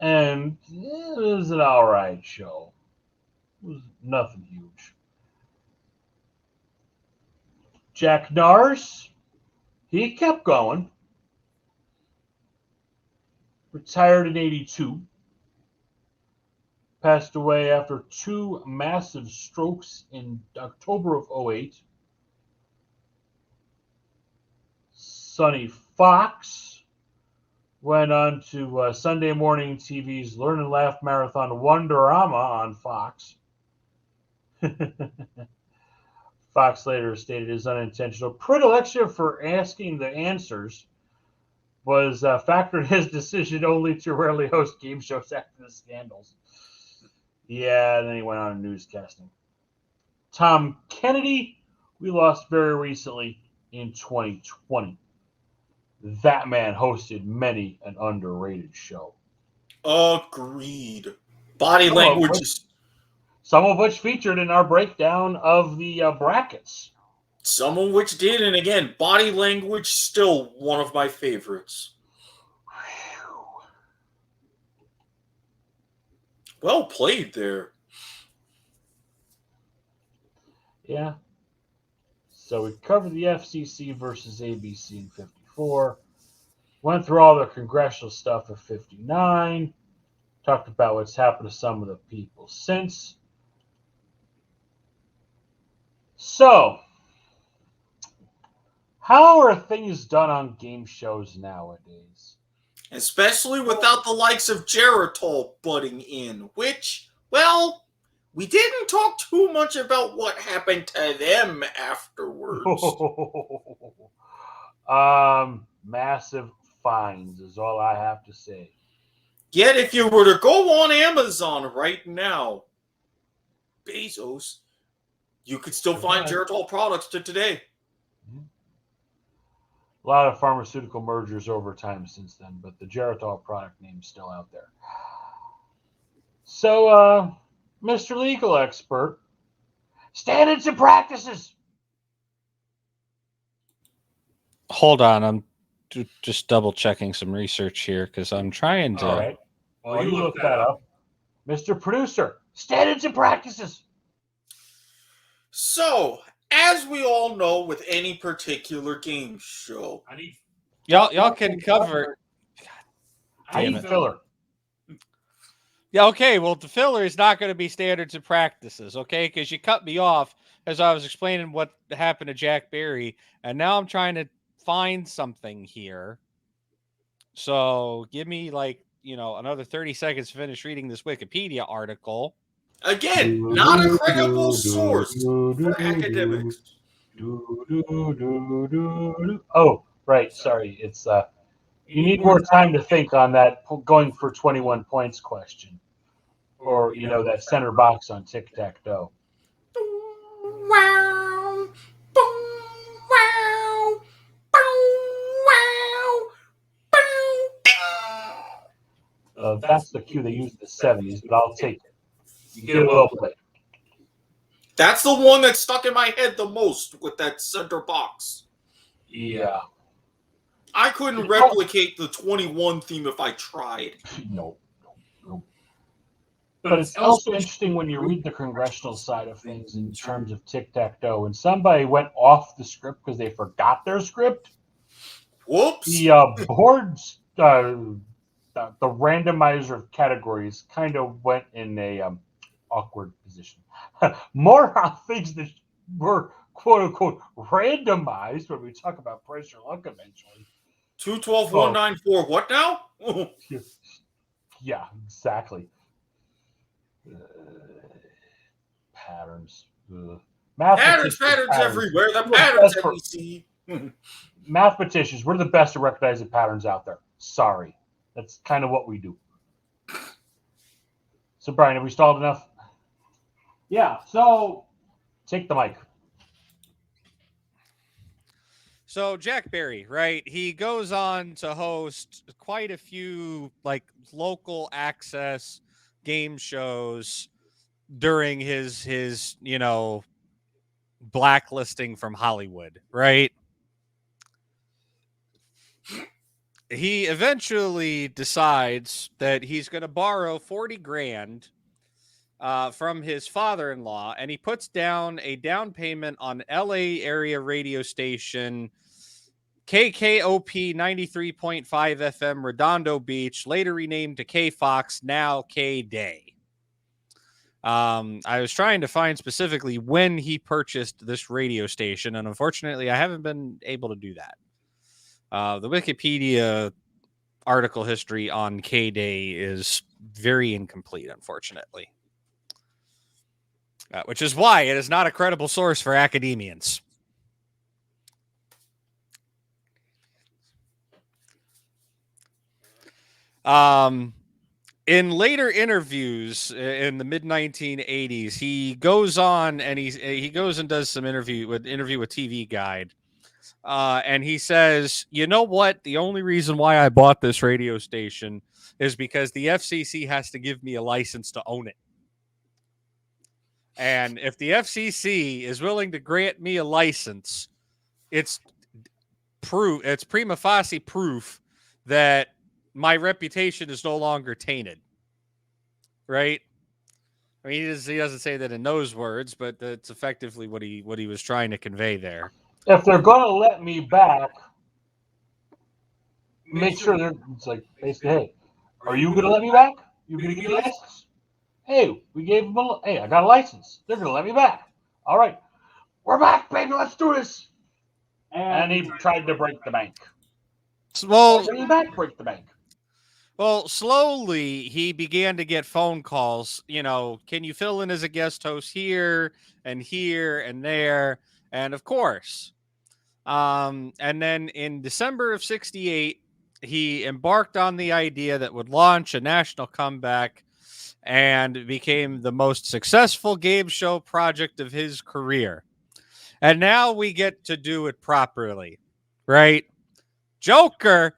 And it was an all right show. It was nothing huge. Jack Nars, he kept going. Retired in 82. Passed away after 2 massive strokes in October of 08. Sonny Fox went on to Sunday morning TV's Learn and Laugh Marathon Wonderama on Fox. Fox later stated his unintentional predilection for asking the answers was factored in his decision only to rarely host game shows after the scandals. Yeah, and then he went on to newscasting. Tom Kennedy, we lost very recently in 2020. That man hosted many an underrated show. Agreed. Body language is... Some of which featured in our breakdown of the brackets. Some of which did, and again, body language still one of my favorites. Well played there. Yeah. So we covered the FCC versus ABC in 54. Went through all the congressional stuff of 59. Talked about what's happened to some of the people since. So, how are things done on game shows nowadays? Especially without the likes of Geritol butting in, which, well, we didn't talk too much about what happened to them afterwards. Massive fines is all I have to say. Yet if you were to go on Amazon right now, Bezos, you could still find Geritol products to today. A lot of pharmaceutical mergers over time since then, but the Geritol product name's still out there. So, Mr. Legal Expert, standards and practices. Hold on, I'm just double checking some research here because I'm trying to. All right. Well, you look that up. Mr. Producer, standards and practices. So, as we all know with any particular game show, Y'all can cover. I need filler. Yeah, okay. Well, the filler is not going to be standards and practices, okay? Because you cut me off as I was explaining what happened to Jack Barry, and now I'm trying to find something here. So give me another 30 seconds to finish reading this Wikipedia article. Again, not a credible source for academics. Oh, right. Sorry. It's you need more time to think on that going for 21 points question. Or, that center box on tic-tac-toe. Wow. Wow. Wow. That's the cue they used in the 70s, but I'll take it. You get a well played. That's the one that stuck in my head the most with that center box. Yeah. I couldn't replicate the 21 theme if I tried. No. But it's also interesting when you read the congressional side of things in terms of tic-tac-toe. And somebody went off the script because they forgot their script. Whoops. The board's the randomizer of categories kind of went in a awkward position. More on things that were quote-unquote randomized when we talk about price or luck eventually. 212 194. What now? Yeah, exactly. Patterns. Patterns everywhere. The patterns that we see. Mathematicians, we're the best at recognizing patterns out there. Sorry. That's kind of what we do. So, Brian, have we stalled enough? Yeah, so take the mic. So Jack Barry, right? He goes on to host quite a few local access game shows during his blacklisting from Hollywood, right? He eventually decides that he's going to borrow 40 grand from his father-in-law, and he puts down a down payment on LA area radio station KKOP 93.5 FM Redondo Beach, later renamed to K-Fox, now K-Day. I was trying to find specifically when he purchased this radio station, and unfortunately I haven't been able to do that. The Wikipedia article history on K-Day is very incomplete, unfortunately. Which is why it is not a credible source for academians. In later interviews in the mid 1980s, he goes on and he goes and does some interview with TV Guide. And he says, you know what? The only reason why I bought this radio station is because the FCC has to give me a license to own it. And if the FCC is willing to grant me a license, it's prima facie proof that my reputation is no longer tainted. Right? I mean, he doesn't say that in those words, but that's effectively what he was trying to convey there. If they're going to let me back, make sure it's like, basically, hey, are you going to let me back? You going to give me a license? Hey, we gave him hey, I got a license. They're going to let me back. All right. We're back, baby. Let's do this. And he tried to break the bank. Well, break the bank. Well, slowly he began to get phone calls. You know, can you fill in as a guest host here and there? And of course. And then in December of 1968, he embarked on the idea that would launch a national comeback and became the most successful game show project of his career. And now we get to do it properly, right? Joker.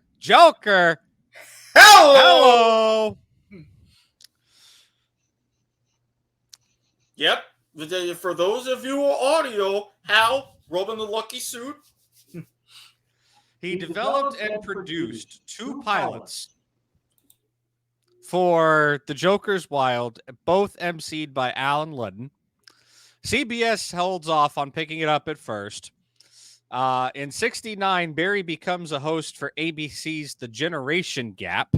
Hello. Yep. For those of you audio, Hal rubbing the lucky suit. He developed and produced two pilots for The Joker's Wild, both emceed by Alan Ludden. CBS holds off on picking it up at first. In 1969, Barry becomes a host for ABC's The Generation Gap.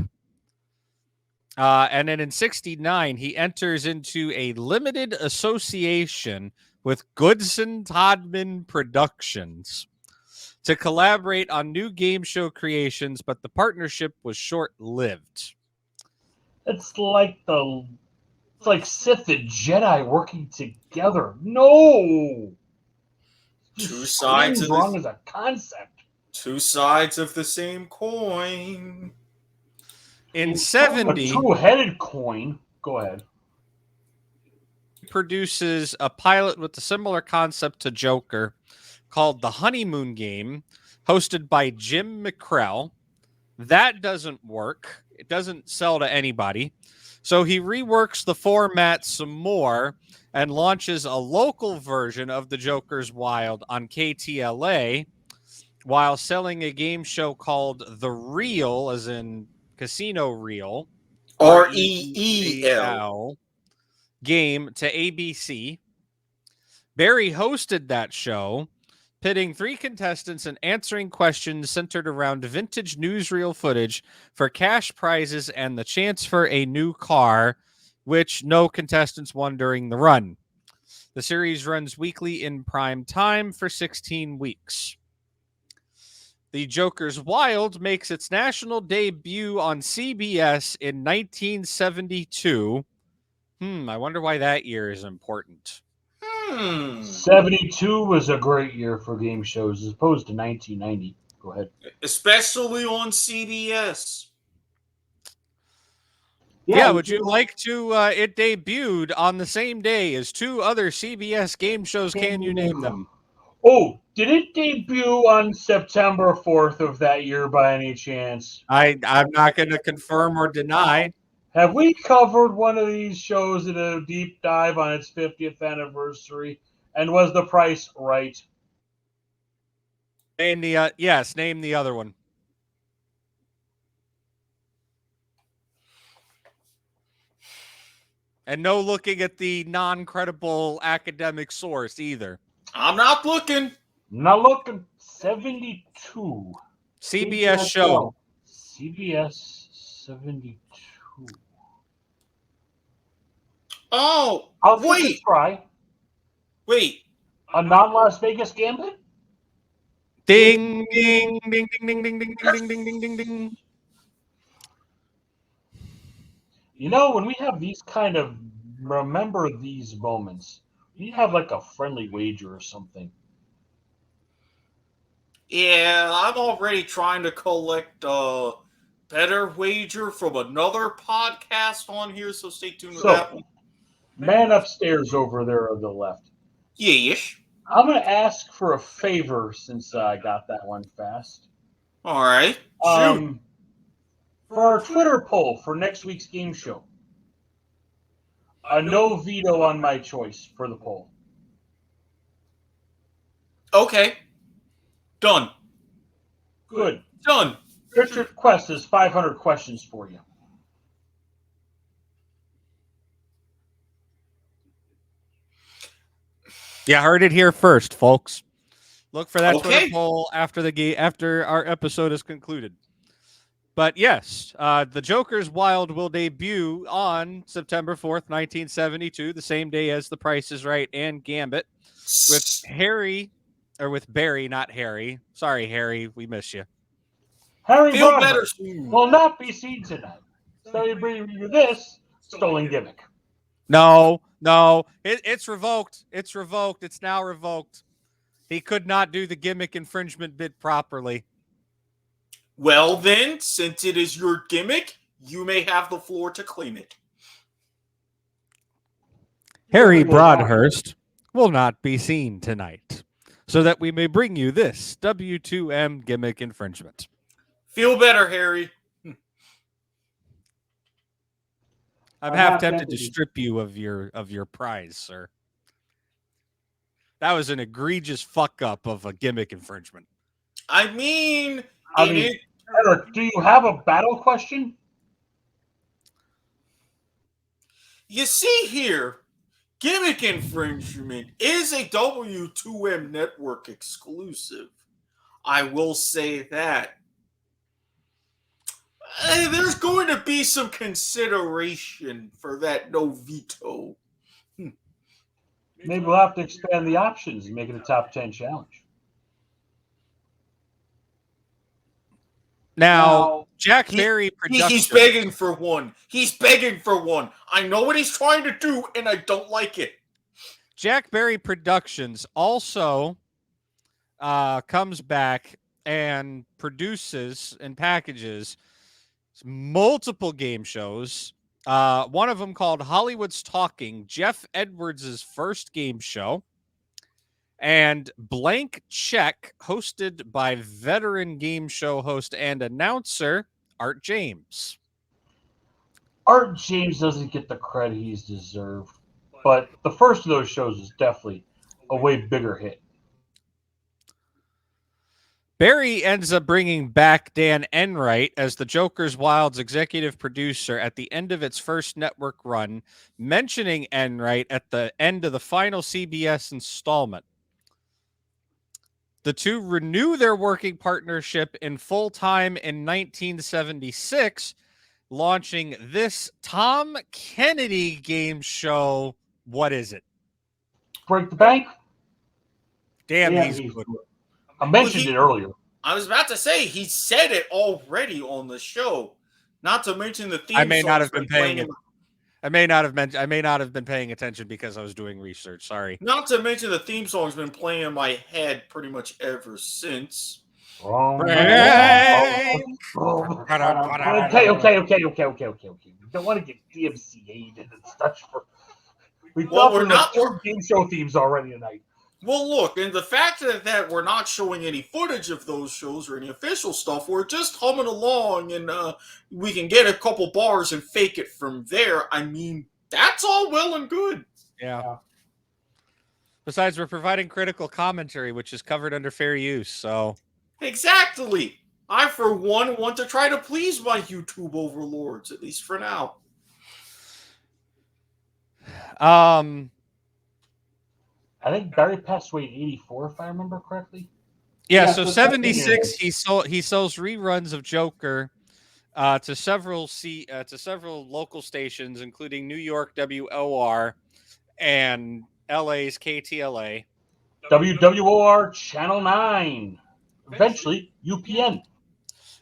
And then in 1969, he enters into a limited association with Goodson Todman Productions to collaborate on new game show creations, but the partnership was short-lived. It's like Sith and Jedi working together. No! Two sides of wrong as a concept. Two sides of the same coin. In 1970, a two-headed coin. Go ahead. Produces a pilot with a similar concept to Joker called The Honeymoon Game, hosted by Jim McCrell. That doesn't work. It doesn't sell to anybody. So he reworks the format some more and launches a local version of The Joker's Wild on KTLA while selling a game show called The Reel, as in Casino Reel. REEL. Game to ABC. Barry hosted that show, pitting three contestants and answering questions centered around vintage newsreel footage for cash prizes and the chance for a new car, which no contestants won during the run. The series runs weekly in prime time for 16 weeks. The Joker's Wild makes its national debut on CBS in 1972. I wonder why that year is important. 72 was a great year for game shows as opposed to 1990. Go ahead. Especially on CBS. Yeah, would you like to? It debuted on the same day as two other CBS game shows. Can you name them? Oh, did it debut on September 4th of that year by any chance? I'm not going to confirm or deny. Have we covered one of these shows in a deep dive on its 50th anniversary And was the price right? Name the yes. Name the other one. And no looking at the non-credible academic source either. I'm not looking. Not looking. 72. CBS show. CBS 72. Oh, I'll take a wait. try. Wait. A non-Las Vegas gambit? Ding, ding, ding, ding, ding, ding, ding, ding, ding, ding, ding, ding. You know, when we have these kind of remember these moments, we have like a friendly wager or something. Yeah, I'm already trying to collect a better wager from another podcast on here, so stay tuned to that one. Man upstairs over there on the left. Yes. I'm going to ask for a favor since I got that one fast. All right. Shoot. For our Twitter poll for next week's game show, a no veto on my choice for the poll. Okay. Done. Good. Done. Richard Quest has 500 questions for you. You heard it here first, folks. Look for that Okay. Twitter poll after our episode is concluded. But yes, the Joker's Wild will debut on September 4th, 1972, the same day as The Price is Right and Gambit, with Barry, not Harry. Sorry, Harry, we miss you. Harry Feel Bronner better soon. will not be seen tonight. So you bring you this stolen gimmick. No, it's revoked. It's revoked. It's now revoked. He could not do the gimmick infringement bit properly. Well, then, since it is your gimmick, you may have the floor to claim it. Harry Broadhurst will not be seen tonight, so that we may bring you this W2M gimmick infringement. Feel better, Harry. I'm half tempted to strip you of your prize, sir. That was an egregious fuck up of a gimmick infringement. I mean, Eric, do you have a battle question? You see here, gimmick infringement is a W2M network exclusive. I will say that. There's going to be some consideration for that no veto. Maybe we'll have to expand the options and make it a top 10 challenge. Now Jack Barry Productions. He's begging for one. He's begging for one. I know what he's trying to do, and I don't like it. Jack Barry Productions also comes back and produces and packages multiple game shows. One of them called Hollywood's Talking, Jeff Edwards' first game show, and Blank Check, hosted by veteran game show host and announcer Art James. Art James doesn't get the credit he's deserved, but the first of those shows is definitely a way bigger hit. Barry ends up bringing back Dan Enright as the Joker's Wild's executive producer at the end of its first network run, mentioning Enright at the end of the final CBS installment. The two renew their working partnership in full time in 1976, launching this Tom Kennedy game show. What is it? Break the Bank? Damn, Yeah, he's good. I mentioned it earlier. I was about to say he said it already on the show. Not to mention the theme. I may not have been paying it. I may not have been paying attention because I was doing research. Sorry. Not to mention the theme song's been playing in my head pretty much ever since. Okay. We don't want to get DMCA'd and such. We thought we not two game show themes already tonight. Well, look, and the fact that we're not showing any footage of those shows or any official stuff, we're just humming along and we can get a couple bars and fake it from there. I mean, that's all well and good. Yeah. Besides, we're providing critical commentary, which is covered under fair use. So Exactly. I, for one, want to try to please my YouTube overlords, at least for now. I think Barry passed away in '84, if I remember correctly. yeah, Yeah, so so 76 he sells reruns of Joker to several local stations, including New York WOR and LA's KTLA. WWOR Channel 9. Eventually, UPN.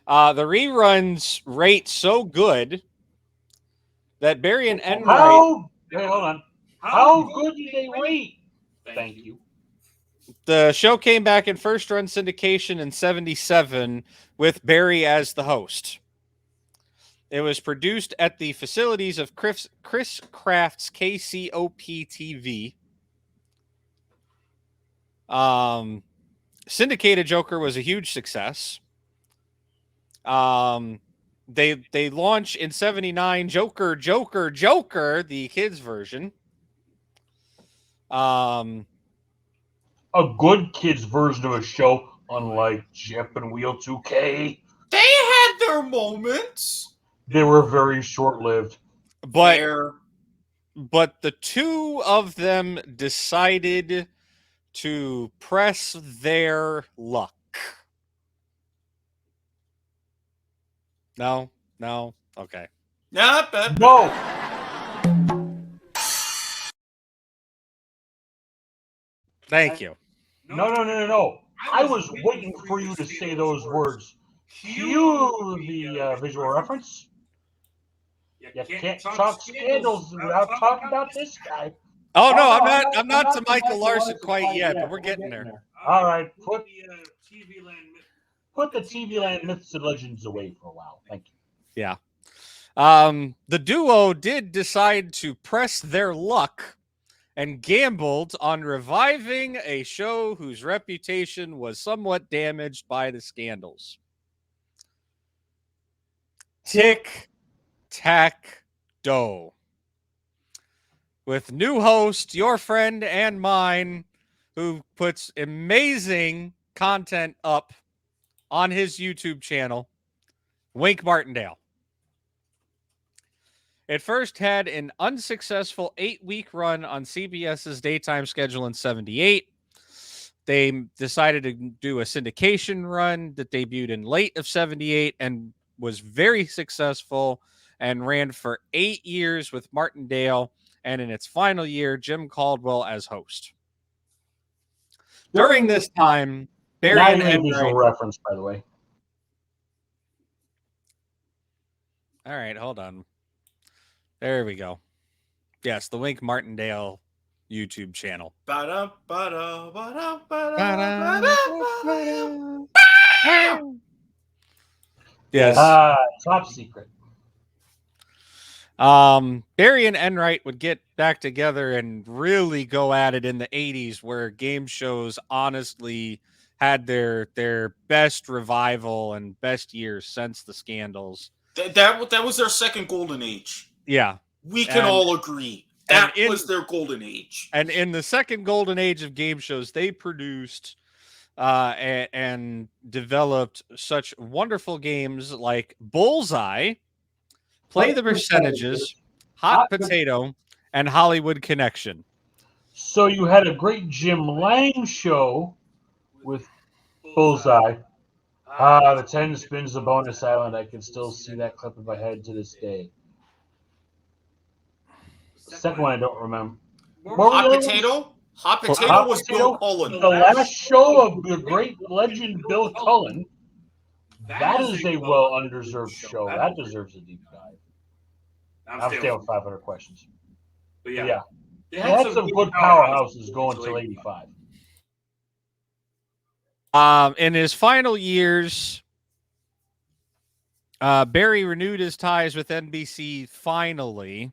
The reruns rate so good that Barry and Enright. Wait, hold on. How good did they rate? Thank you. The show came back in first run syndication in 77 with Barry as the host. It was produced at the facilities of Chris Kraft's KCOP TV. Syndicated Joker was a huge success. They launch in 79 Joker, the kids version. A good kids version of a show, unlike Jep and Wheel 2K. They had their moments. They were very short-lived. But Fair. but the two of them decided to press their luck. No, okay. Nah, but No. Thank you. No. I was waiting for you to say those words. Cue the visual reference. You can't talk scandals without talking about this guy. Oh no, I'm not to Michael Larson quite yet, but we're getting there. All right, put the TV Land myths and legends away for a while. Thank you. Yeah. The duo did decide to press their luck and gambled on reviving a show whose reputation was somewhat damaged by the scandals. Tic Tac Doe. With new host, your friend and mine, who puts amazing content up on his YouTube channel, Wink Martindale. It first had an unsuccessful 8-week run on CBS's daytime schedule in 78. They decided to do a syndication run that debuted in late of 78 and was very successful and ran for 8 years with Martindale, and in its final year, Jim Caldwell as host. During this time, Barry and Not a visual reference, by the way. All right, hold on. There we go. Yes, the Wink Martindale YouTube channel. Yes. Top secret. Barry and Enright would get back together and really go at it in the 80s, where game shows honestly had their best revival and best years since the scandals. That was their second golden age. Yeah. We can all agree. That was their golden age. And in the second golden age of game shows, they produced and developed such wonderful games like Bullseye, Play the Percentages, Hot Potato, and Hollywood Connection. So you had a great Jim Lang show with Bullseye. The 10 spins of Bonus Island. I can still see that clip in my head to this day. The second one I don't remember. Hot Potato? Hot Potato was Bill Cullen. The last show of the great legend Bill Cullen. That is a well-undeserved show. That deserves a deep dive. I'm staying with 500 questions. But yeah. They had some good powerhouses going till 85. In his final years, Barry renewed his ties with NBC finally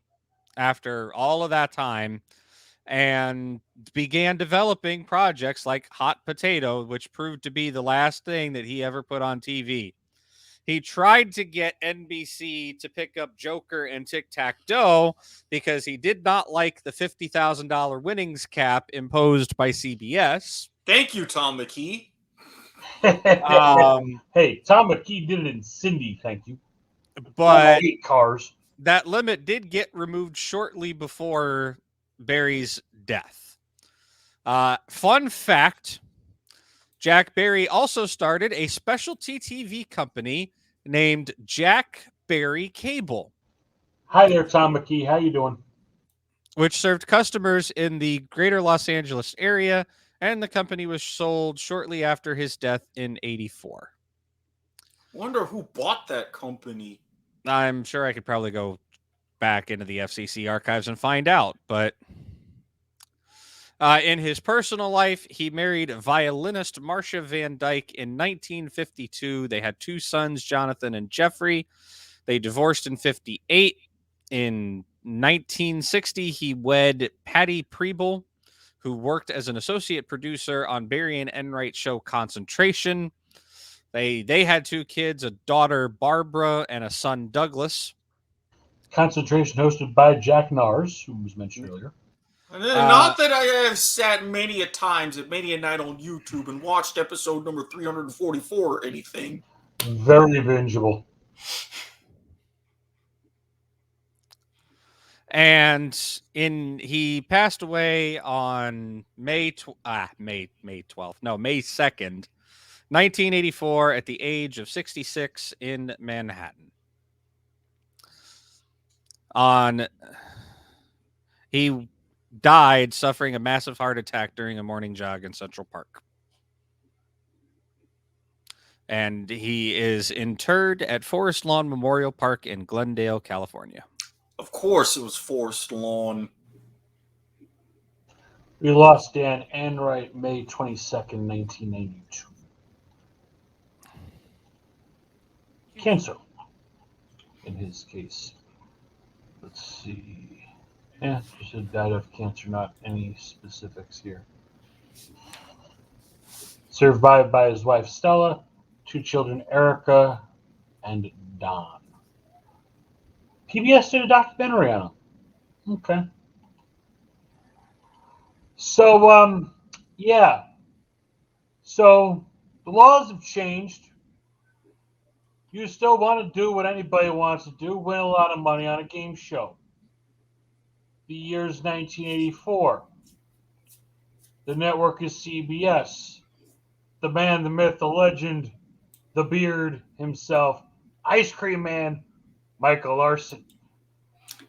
after all of that time and began developing projects like Hot Potato, which proved to be the last thing that he ever put on TV. He tried to get NBC to pick up Joker and Tic-Tac-Toe because he did not like the $50,000 winnings cap imposed by CBS. Thank you, Tom McKee. Hey, Tom McKee did it in Cindy, thank you. But 8 cars. that limit did get removed shortly before Barry's death. Fun fact, Jack Barry also started a specialty TV company named Jack Barry Cable. Hi there, Tom McKee. How you doing? Which served customers in the greater Los Angeles area, and the company was sold shortly after his death in 1984. Wonder who bought that company. I'm sure I could probably go back into the FCC archives and find out, but in his personal life, he married violinist Marcia Van Dyke in 1952. They had 2 sons, Jonathan and Jeffrey. They divorced in 1958. In 1960, he wed Patty Preble, who worked as an associate producer on Barry and Enright show Concentration. They had 2 kids, a daughter, Barbara, and a son, Douglas. Concentration hosted by Jack Nars, who was mentioned earlier. Not that I have sat many a times at many a night on YouTube and watched episode number 344 or anything. Very bingeable. And he passed away on May 2nd, 1984, at the age of 66 in Manhattan. He died suffering a massive heart attack during a morning jog in Central Park. And he is interred at Forest Lawn Memorial Park in Glendale, California. Of course it was Forest Lawn. We lost Dan Enright May 22nd, 1992. Cancer, in his case. Let's see. Yeah, just said died of cancer, not any specifics here. Survived by his wife Stella, 2 children, Erica and Don. PBS did a documentary on him. Okay. So, yeah. So, the laws have changed. You still want to do what anybody wants to do, win a lot of money on a game show. The year's 1984. The network is CBS. The man, the myth, the legend, the beard himself, Ice Cream Man, Michael Larson.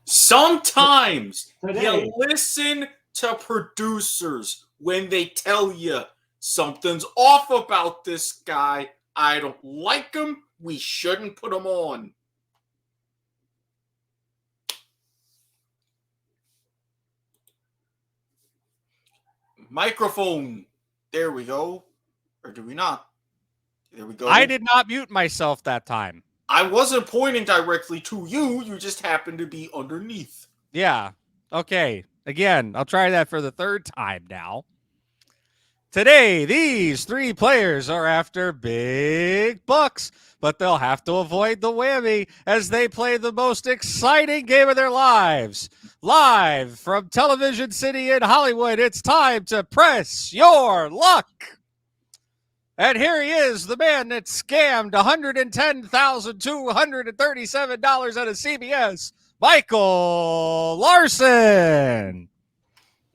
Sometimes Today. you listen to producers when they tell you something's off about this guy. I don't like him. We shouldn't put him on. Microphone. There we go. Or do we not? There we go. I did not mute myself that time. I wasn't pointing directly to you. You just happened to be underneath. Yeah. Okay. Again, I'll try that for the 3rd time now. Today, these 3 players are after big bucks, but they'll have to avoid the whammy as they play the most exciting game of their lives. Live from Television City in Hollywood, it's time to press your luck. And here he is, the man that scammed $110,237 out of CBS, Michael Larson.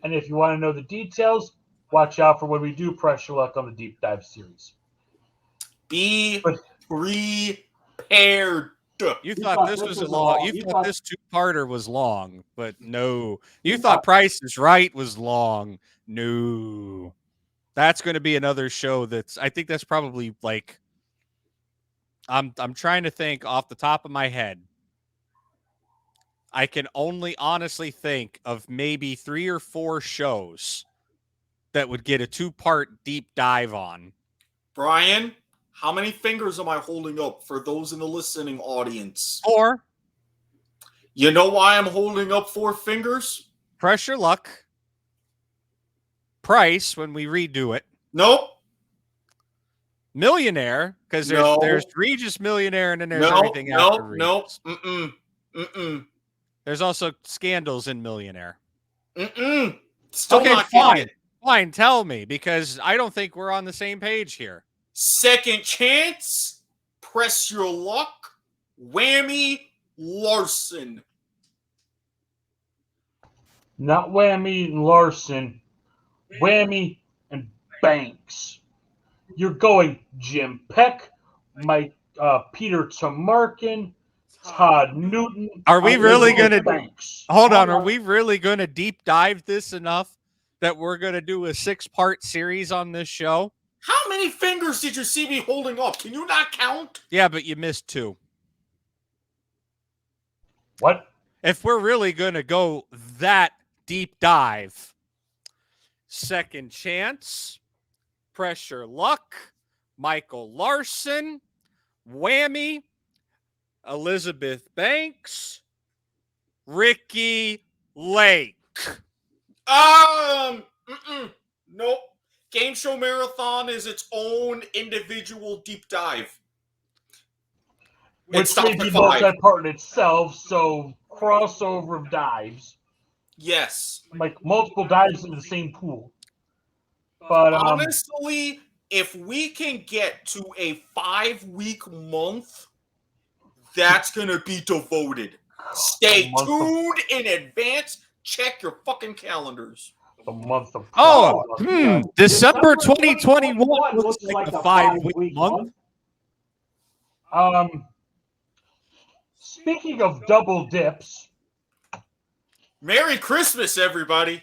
And if you want to know the details, watch out for when we do press your luck on the Deep Dive series. Be prepared. You thought this was long. You thought this 2-parter was long, but no. You thought Price is Right was long. No. That's going to be another show I think that's probably like, I'm trying to think off the top of my head. I can only honestly think of maybe 3 or 4 shows that would get a 2-part deep dive on. Brian, how many fingers am I holding up for those in the listening audience? 4. You know why I'm holding up 4 fingers? Press your luck. Price when we redo it. Nope. Millionaire, because there's Regis Millionaire, and then there's everything after Regis. There's also Scandals in Millionaire. Still okay, not fine. getting it. Fine, tell me, because I don't think we're on the same page here. Second Chance, Press Your Luck, Whammy, Larson. Not Whammy and Larson. Whammy and Banks. You're going Jim Peck, Mike, Peter Tamarkin, Todd Newton. Are we really going to... Banks. Hold on. Are we really going to deep dive this enough that we're going to do a 6-part series on this show? How many fingers did you see me holding up? Can you not count? Yeah, but you missed 2. What? If we're really going to go that deep dive, Second Chance, Pressure Luck, Michael Larson, Whammy, Elizabeth Banks, Ricky Lake. Nope. Game Show Marathon is its own individual deep dive. Which may be multi-part in itself, so crossover of dives. Yes. Like multiple dives in the same pool. But honestly, if we can get to a 5-week month, that's going to be devoted. Stay tuned in advance. Check your fucking calendars. The month of December 2021 looks like a 5-week month. Speaking of double dips, Merry Christmas, everybody.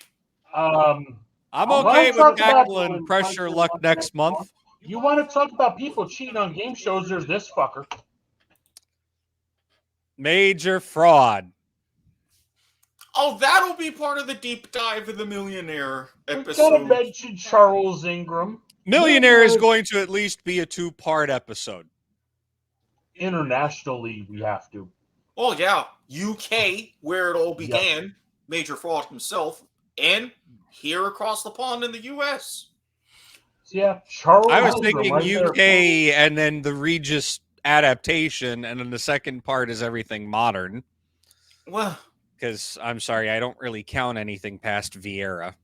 I'm okay with tackling Pressure Luck next month. You want to talk about people cheating on game shows? There's this fucker. Major fraud. Oh, that'll be part of the deep dive of the Millionaire episode. We gotta mention Charles Ingram. Millionaire is going to at least be a 2-part episode. Internationally, we have to. Oh, yeah. UK, where it all began. Yep. Major fraud himself. And here across the pond in the US. Yeah, Charles. I was thinking UK and then the Regis adaptation, and then the second part is everything modern. Well, because I'm sorry, I don't really count anything past Vieira.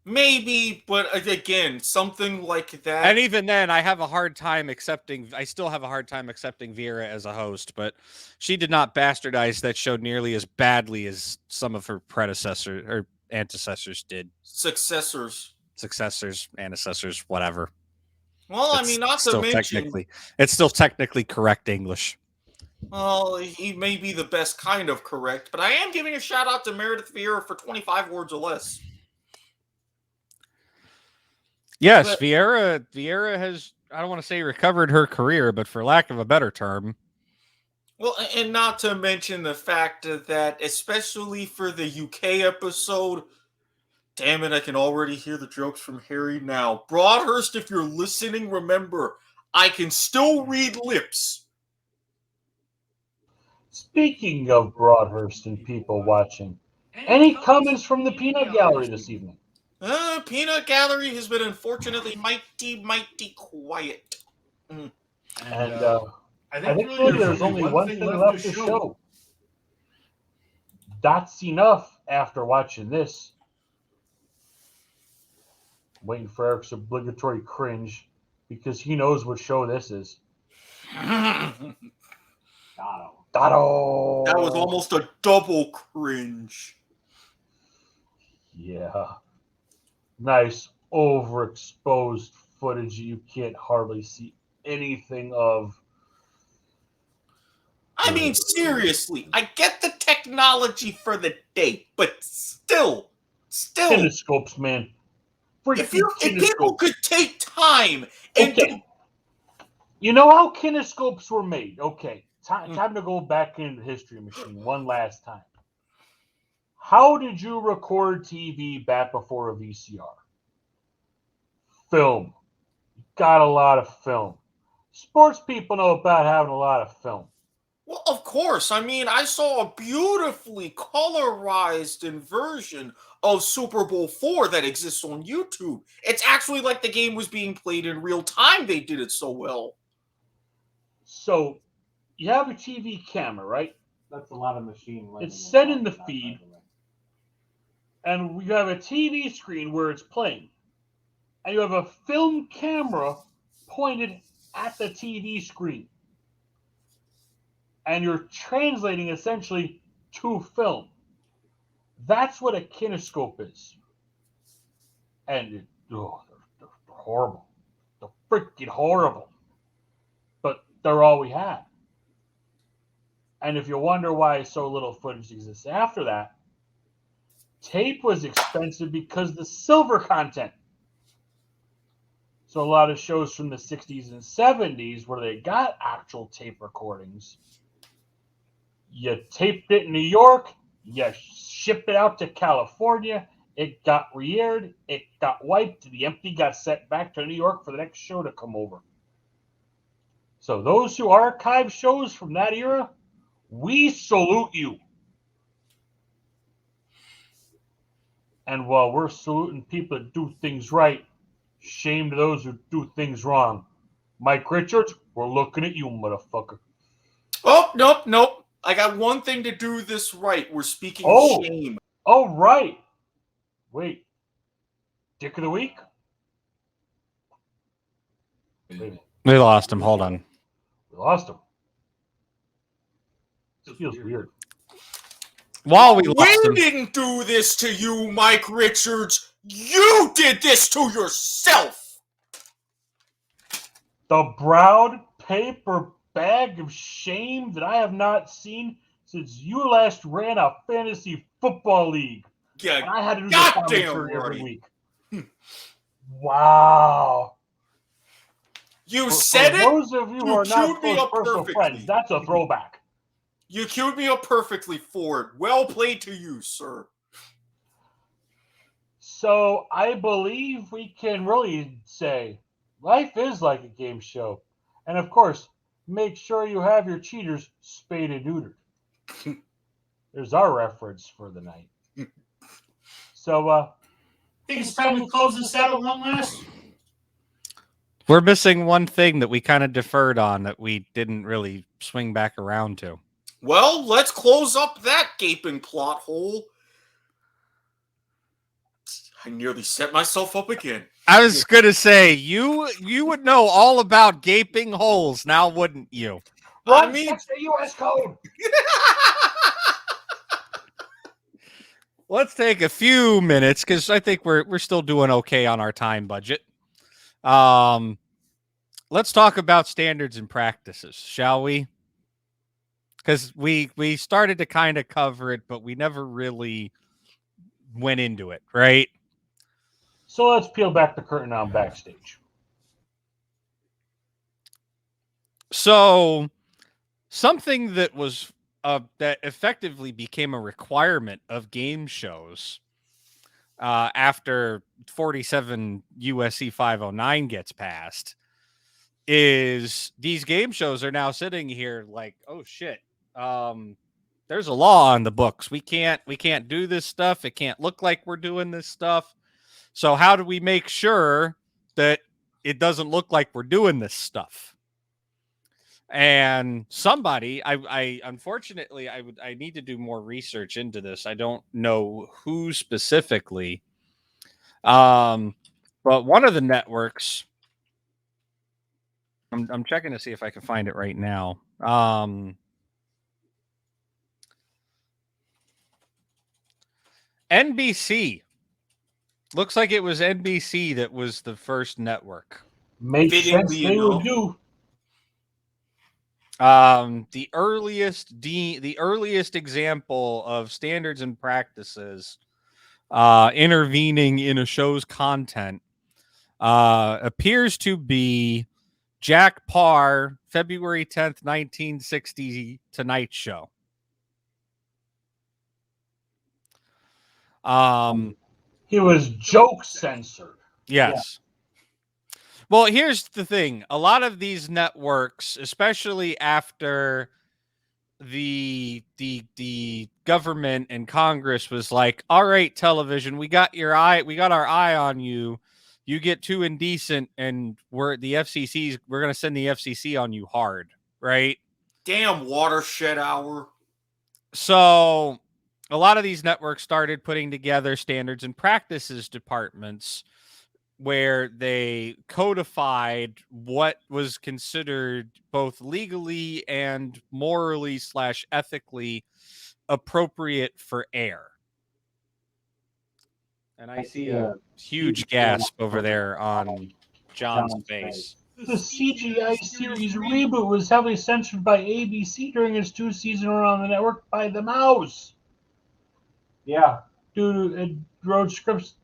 Maybe, but again, something like that. And even then, I still have a hard time accepting Vieira as a host, but she did not bastardize that show nearly as badly as some of her predecessors or antecessors did. Successors, antecessors, whatever. Well, I mean, not to mention... It's still technically correct English. Well, he may be the best kind of correct, but I am giving a shout out to Meredith Vieira for 25 words or less. Yes, but Vieira has, I don't want to say recovered her career, but for lack of a better term. Well, and not to mention the fact that, especially for the UK episode, damn it, I can already hear the jokes from Harry now. Broadhurst, if you're listening, remember, I can still read lips. Speaking of Broadhurst and people watching, any comments from the Peanut Gallery this evening? Peanut Gallery has been unfortunately mighty quiet. And I think really there's only one thing left to show. That's enough after watching this. Waiting for Eric's obligatory cringe because he knows what show this is. Dotto. That was almost a double cringe. Yeah. Nice overexposed footage you can't hardly see anything of. I mean, seriously, I get the technology for the day, but still. Kinescopes, man. If people could take time and... Okay. You know how kinescopes were made? Okay. Time to go back into the history machine one last time. How did you record TV back before a VCR? Film. You got a lot of film. Sports people know about having a lot of film. Well, of course. I mean, I saw a beautifully colorized version of Super Bowl IV that exists on YouTube. It's actually like the game was being played in real time. They did it so well. So you have a TV camera, right? That's a lot of machine learning. It's set in the feed, and we have a TV screen where it's playing. And you have a film camera pointed at the TV screen. And you're translating essentially to film. That's what a kinescope is. And they're horrible. They're freaking horrible. But they're all we had. And if you wonder why so little footage exists after that, tape was expensive because of the silver content. So a lot of shows from the 60s and 70s where they got actual tape recordings, you taped it in New York, you shipped it out to California, it got re-aired, it got wiped, the empty got sent back to New York for the next show to come over. So those who archive shows from that era, we salute you. And while we're saluting people that do things right, shame to those who do things wrong. Mike Richards, we're looking at you, motherfucker. Oh, nope. I got one thing to do this right. We're speaking shame. Oh, right. Wait. Dick of the week? Wait. We lost him. Hold on. We lost him. It feels weird. While we lost him. We didn't do this to you, Mike Richards. You did this to yourself. The brown paper bag of shame that I have not seen since you last ran a fantasy football league. Yeah, and I had to do the goddamn commentary every right. week. Wow. You For said it. those of you who are not queued me close up personal perfectly. friends, that's a throwback. You queued me up perfectly for it. Well played to you, sir. So I believe we can really say life is like a game show. And of course, make sure you have your cheaters spayed and neutered. There's our reference for the night. So, I think it's time we close this out at long last. We're missing one thing that we kind of deferred on that we didn't really swing back around to. Well, let's close up that gaping plot hole. I nearly set myself up again. I was gonna say you would know all about gaping holes, now wouldn't you? I mean, that's the U.S. code. Let's take a few minutes because I think we're still doing okay on our time budget. Let's talk about standards and practices, shall we? Because we started to kind of cover it, but we never really went into it, right? So let's peel back the curtain on backstage. So something that was that effectively became a requirement of game shows after 47 USC 509 gets passed is these game shows are now sitting here like, oh shit, there's a law on the books. We can't do this stuff. It can't look like we're doing this stuff. So how do we make sure that it doesn't look like we're doing this stuff? And somebody, I unfortunately, I need to do more research into this. I don't know who specifically, but one of the networks, I'm checking to see if I can find it right now. NBC. Looks like it was NBC that was the first network. Makes sense. They would do. The earliest example of standards and practices intervening in a show's content appears to be Jack Parr, February 10th, 1960 Tonight Show. He was joke censored. Yes. Yeah. Well, here's the thing. A lot of these networks, especially after the government and Congress was like, all right, television, we got our eye on you. You get too indecent, and we're going to send the FCC on you hard, right? Damn watershed hour. So a lot of these networks started putting together standards and practices departments where they codified what was considered both legally and morally / ethically appropriate for air. And I see a huge gasp over there on John's face. The CGI series reboot was heavily censored by ABC during its 2-season run on the network by the Mouse. Yeah. They wrote scripts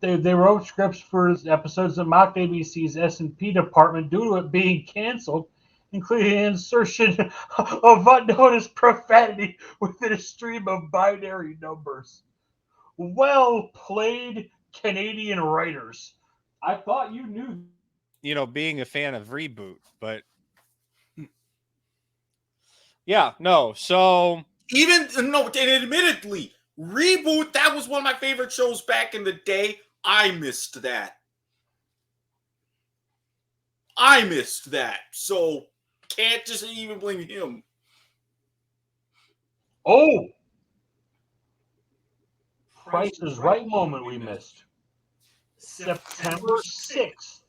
for episodes that mocked ABC's S&P department due to it being canceled, including an insertion of unnoticed profanity within a stream of binary numbers. Well played, Canadian writers. I thought you knew. You know, being a fan of Reboot, but yeah, no. So And admittedly, Reboot, that was one of my favorite shows back in the day. I missed that. So can't just even blame him. Oh, Price is Right moment we missed. September 6th,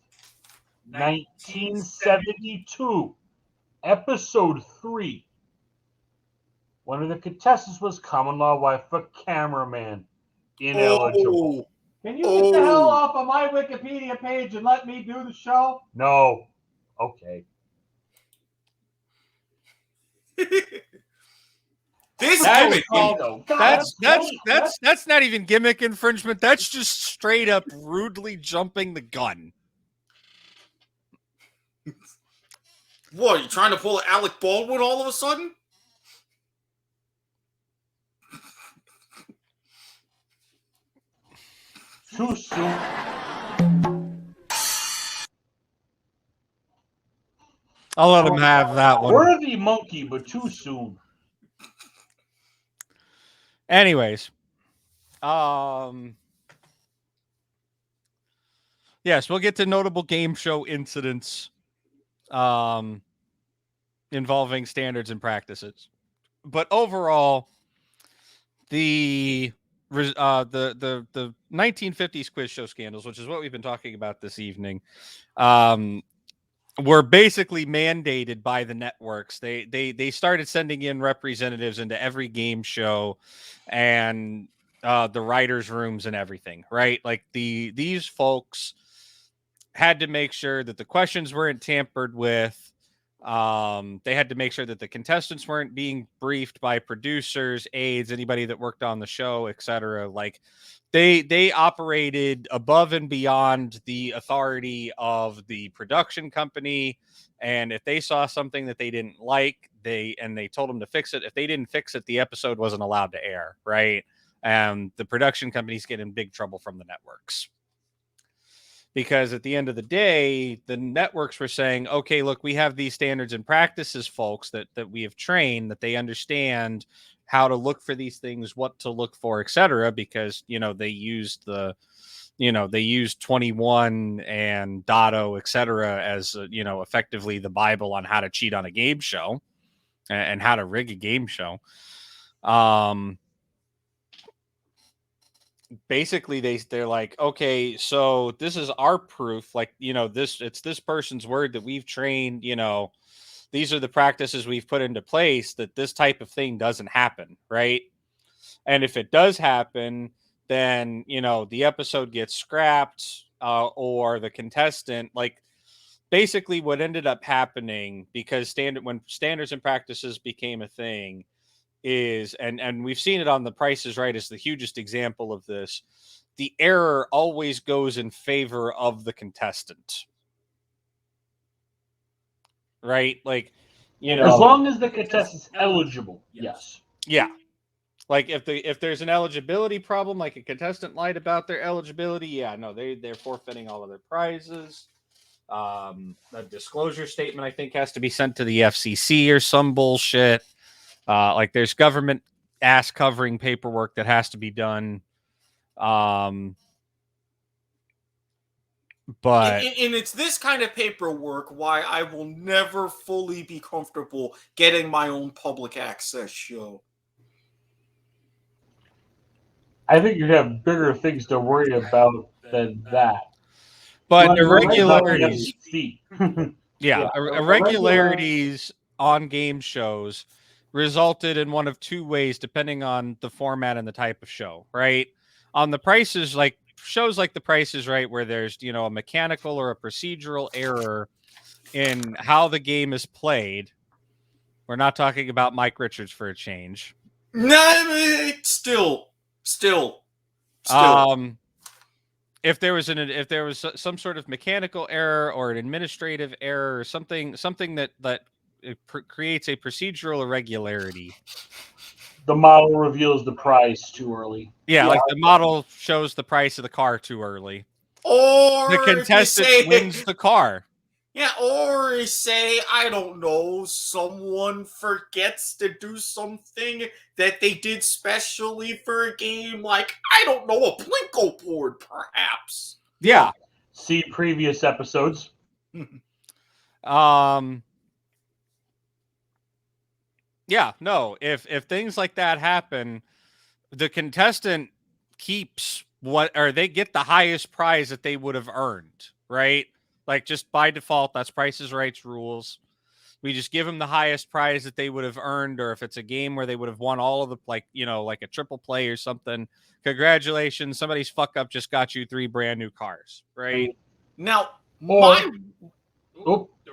1972, episode 3. One of the contestants was common law wife, a cameraman. Ineligible. Can you get the hell off of my Wikipedia page and let me do the show? No. Okay. This That's gimmick, called- That's not even gimmick infringement. That's just straight up rudely jumping the gun. What, are you trying to pull Alec Baldwin all of a sudden? Too soon. I'll let him have that one. Worthy monkey, but too soon. Anyways, yes, we'll get to notable game show incidents involving standards and practices. But overall, the 1950s quiz show scandals, which is what we've been talking about this evening, were basically mandated by the networks. They started sending in representatives into every game show and the writers' rooms and everything, right? Like these folks had to make sure that the questions weren't tampered with. They had to make sure that the contestants weren't being briefed by producers, aides, anybody that worked on the show, etc. Like they operated above and beyond the authority of the production company. And if they saw something that they didn't like, they told them to fix it. If they didn't fix it, the episode wasn't allowed to air, right? The production companies get in big trouble from the networks. Because at the end of the day, the networks were saying, okay, look, we have these standards and practices, folks, that we have trained, that they understand how to look for these things, what to look for, etc. Because, they used 21 and Dotto, etc. as, effectively the Bible on how to cheat on a game show and how to rig a game show. Basically they're like, okay, so this is our proof, like, it's this person's word that we've trained, these are the practices we've put into place that this type of thing doesn't happen, right? And if it does happen, then the episode gets scrapped, or the contestant, like, basically what ended up happening, because when standards and practices became a thing, is, and we've seen it on The Price is Right as the hugest example of this, the error always goes in favor of the contestant, right? Like, as long as the contestant's eligible, yes. Yeah. Like if there's an eligibility problem, like a contestant lied about their eligibility, yeah, no, they're forfeiting all of their prizes. A disclosure statement, I think, has to be sent to the FCC or some bullshit. Like there's government ass covering paperwork that has to be done. But and it's this kind of paperwork why I will never fully be comfortable getting my own public access show. I think you have bigger things to worry about than that. but Well, irregularities, feet. yeah, irregularities on game shows resulted in one of two ways, depending on the format and the type of show. Right on the prices, like shows like The Price is Right, where there's a mechanical or a procedural error in how the game is played. We're not talking about Mike Richards for a change. No, still. If there was some sort of mechanical error or an administrative error or something that creates a procedural irregularity, The model reveals the price too early. yeah, like the model shows the price of the car too early, Or the contestant wins the car. Yeah, or say, I don't know, someone forgets to do something that they did specially for a game, like, I don't know, a Plinko board, perhaps. Yeah. See previous episodes. Yeah, no, if things like that happen, the contestant keeps they get the highest prize that they would have earned, right? Like just by default, that's Price is Right's rules. We just give them the highest prize that they would have earned, or if it's a game where they would have won all of the, like a triple play or something. Congratulations, somebody's fuck up just got you 3 brand new cars, right? Now,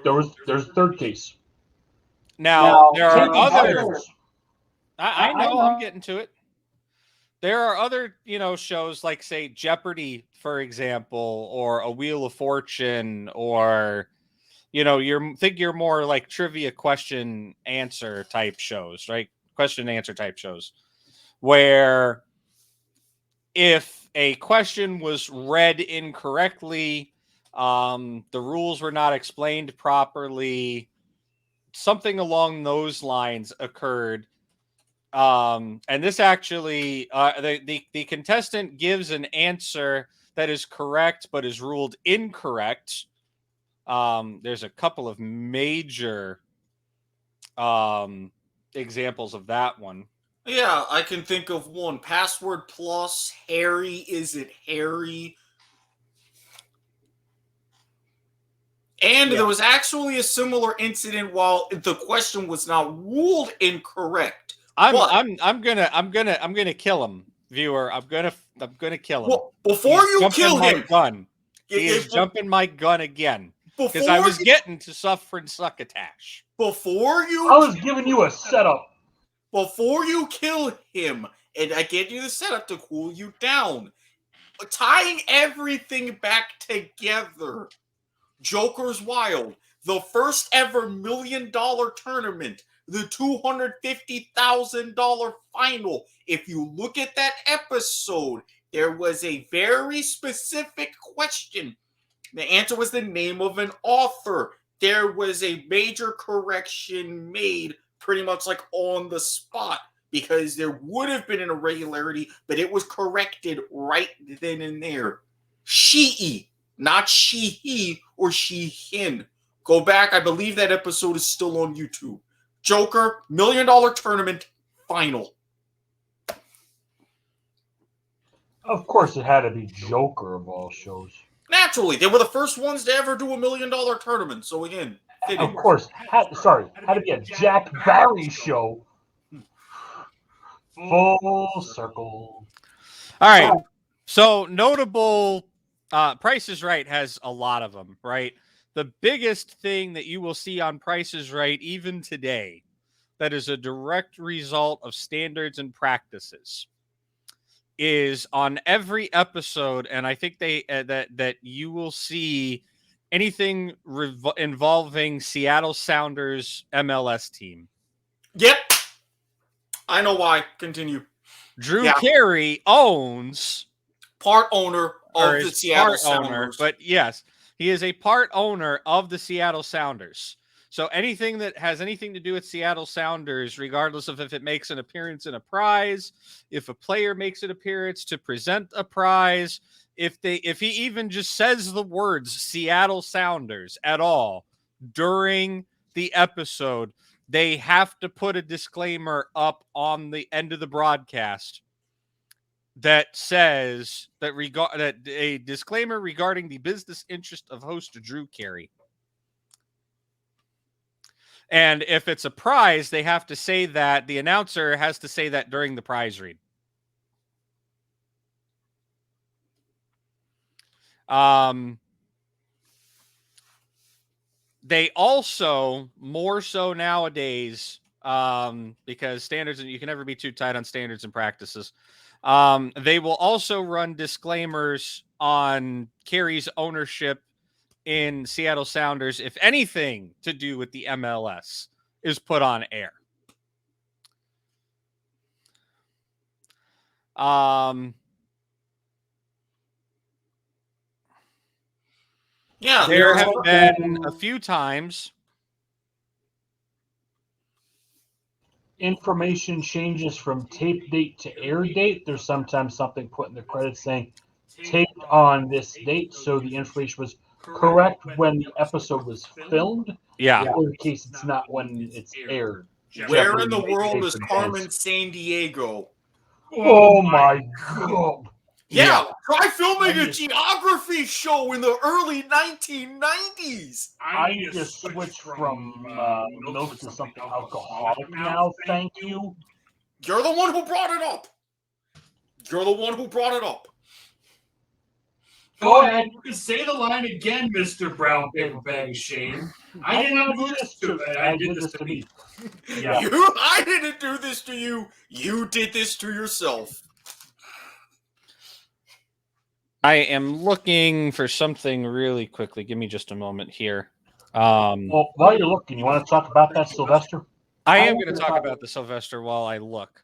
there's third case. Now there are other. I know, I'm getting to it. There are other, shows like, say, Jeopardy, for example, or A Wheel of Fortune, or, you're more like trivia question answer type shows, right? Question and answer type shows, where if a question was read incorrectly, the rules were not explained properly, something along those lines occurred. And this actually, the contestant gives an answer that is correct, but is ruled incorrect. There's a couple of major examples of that one. Yeah, I can think of one. Password Plus, Harry, is it Harry? And there was actually a similar incident while the question was not ruled incorrect. I'm gonna kill him, viewer. I'm gonna kill him. Well, before you kill him, gun. He is jumping my gun again because I was getting to suffering succotash. I was giving you a setup. Before you kill him, and I get you the setup to cool you down, tying everything back together. Joker's Wild, the first ever $1 million tournament, the $250,000 final. If you look at that episode, there was a very specific question. The answer was the name of an author. There was a major correction made pretty much like on the spot because there would have been an irregularity, but it was corrected right then and there. She, not she-he or she-hin. Go back. I believe that episode is still on YouTube. Joker, $1 million tournament, final. Of course, it had to be Joker of all shows. Naturally, they were the first ones to ever do $1 million tournament. So again, of course, had to be a Jack Barry show. Full circle. All right. So notable. Price is Right has a lot of them, right? The biggest thing that you will see on Price is Right, even today, that is a direct result of standards and practices, is on every episode, and I think they that you will see anything involving Seattle Sounders MLS team. Yep, I know why. Continue. Drew Carey owns part owner of the Seattle Sounders. But yes, he is a part owner of the Seattle Sounders. So anything that has anything to do with Seattle Sounders, regardless of if it makes an appearance in a prize, if a player makes an appearance to present a prize, if he even just says the words Seattle Sounders at all during the episode, they have to put a disclaimer up on the end of the broadcast that says that a disclaimer regarding the business interest of host Drew Carey. And if it's a prize, they have to say that, the announcer has to say that during the prize read. They also, more so nowadays, because standards, you can never be too tight on standards and practices. They will also run disclaimers on Carey's ownership in Seattle Sounders if anything to do with the MLS is put on air. Yeah, There have been a few times information changes from tape date to air date. There's sometimes something put in the credits saying taped on this date, so the information was correct when the episode was filmed. Yeah. In case it's not when it's aired. Where in the world is Carmen San Diego? Oh my god. Yeah, try filming a geography show in the early 1990s. I need to switch from milk to something alcoholic now, thank you. You're the one who brought it up. You're the one who brought it up. Go ahead. You can say the line again, Mr. Brown Paper Bag of Shame. I did not do this to it. I did this to me. Yeah. I didn't do this to you. You did this to yourself. I am looking for something really quickly. Give me just a moment here. Well, while you're looking, you want to talk about that, Sylvester? I am going to talk about the Sylvester while I look.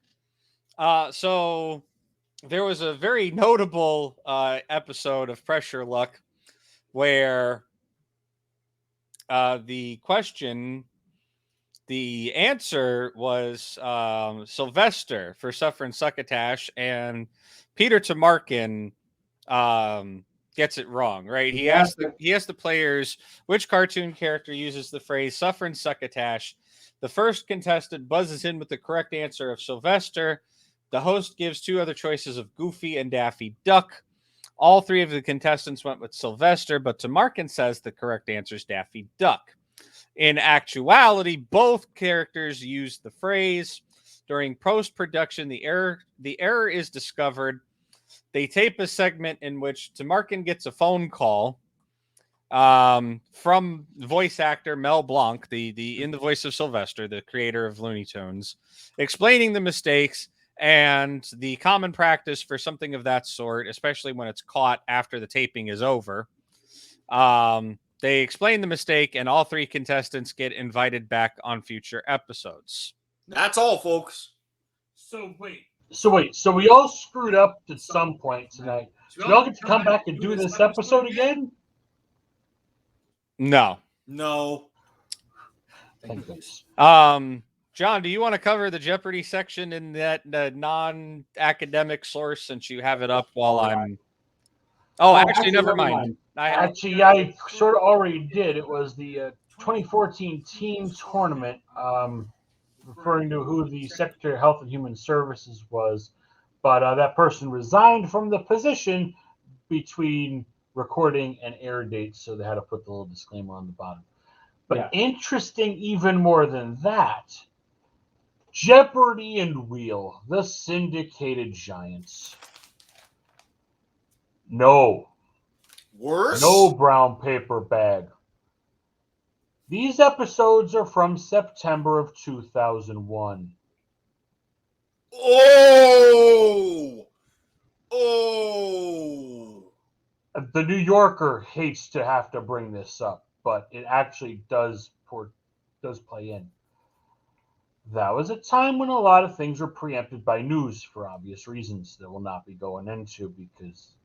So there was a very notable episode of Pressure Luck where the answer was Sylvester for Suffering Succotash, and Peter Tamarkin gets it wrong, right? He asked the players which cartoon character uses the phrase "Suffering Succotash." The first contestant buzzes in with the correct answer of Sylvester. The host gives two other choices of Goofy and Daffy Duck. All three of the contestants went with Sylvester, but Tamarkin says the correct answer is Daffy Duck. In actuality, both characters used the phrase. During post-production, the error is discovered. They tape a segment in which Tamarkin gets a phone call from voice actor Mel Blanc, in the voice of Sylvester, the creator of Looney Tunes, explaining the mistakes and the common practice for something of that sort, especially when it's caught after the taping is over. They explain the mistake, and all three contestants get invited back on future episodes. That's all, folks. So wait. So we all screwed up at some point tonight. So we all get to come back and do this episode again? No. Thank goodness. John, do you want to cover the Jeopardy section in that non-academic source, since you have it up while I'm... Oh, actually, never mind. I sort of already did. It was the 2014 team tournament, referring to who the Secretary of Health and Human Services was. But that person resigned from the position between recording and air dates, so they had to put the little disclaimer on the bottom. But interesting even more than that, Jeopardy and Wheel, the syndicated giants. No. Worse? No brown paper bag. These episodes are from September of 2001. Oh! The New Yorker hates to have to bring this up, but it actually does play in. That was a time when a lot of things were preempted by news for obvious reasons that we'll not be going into, because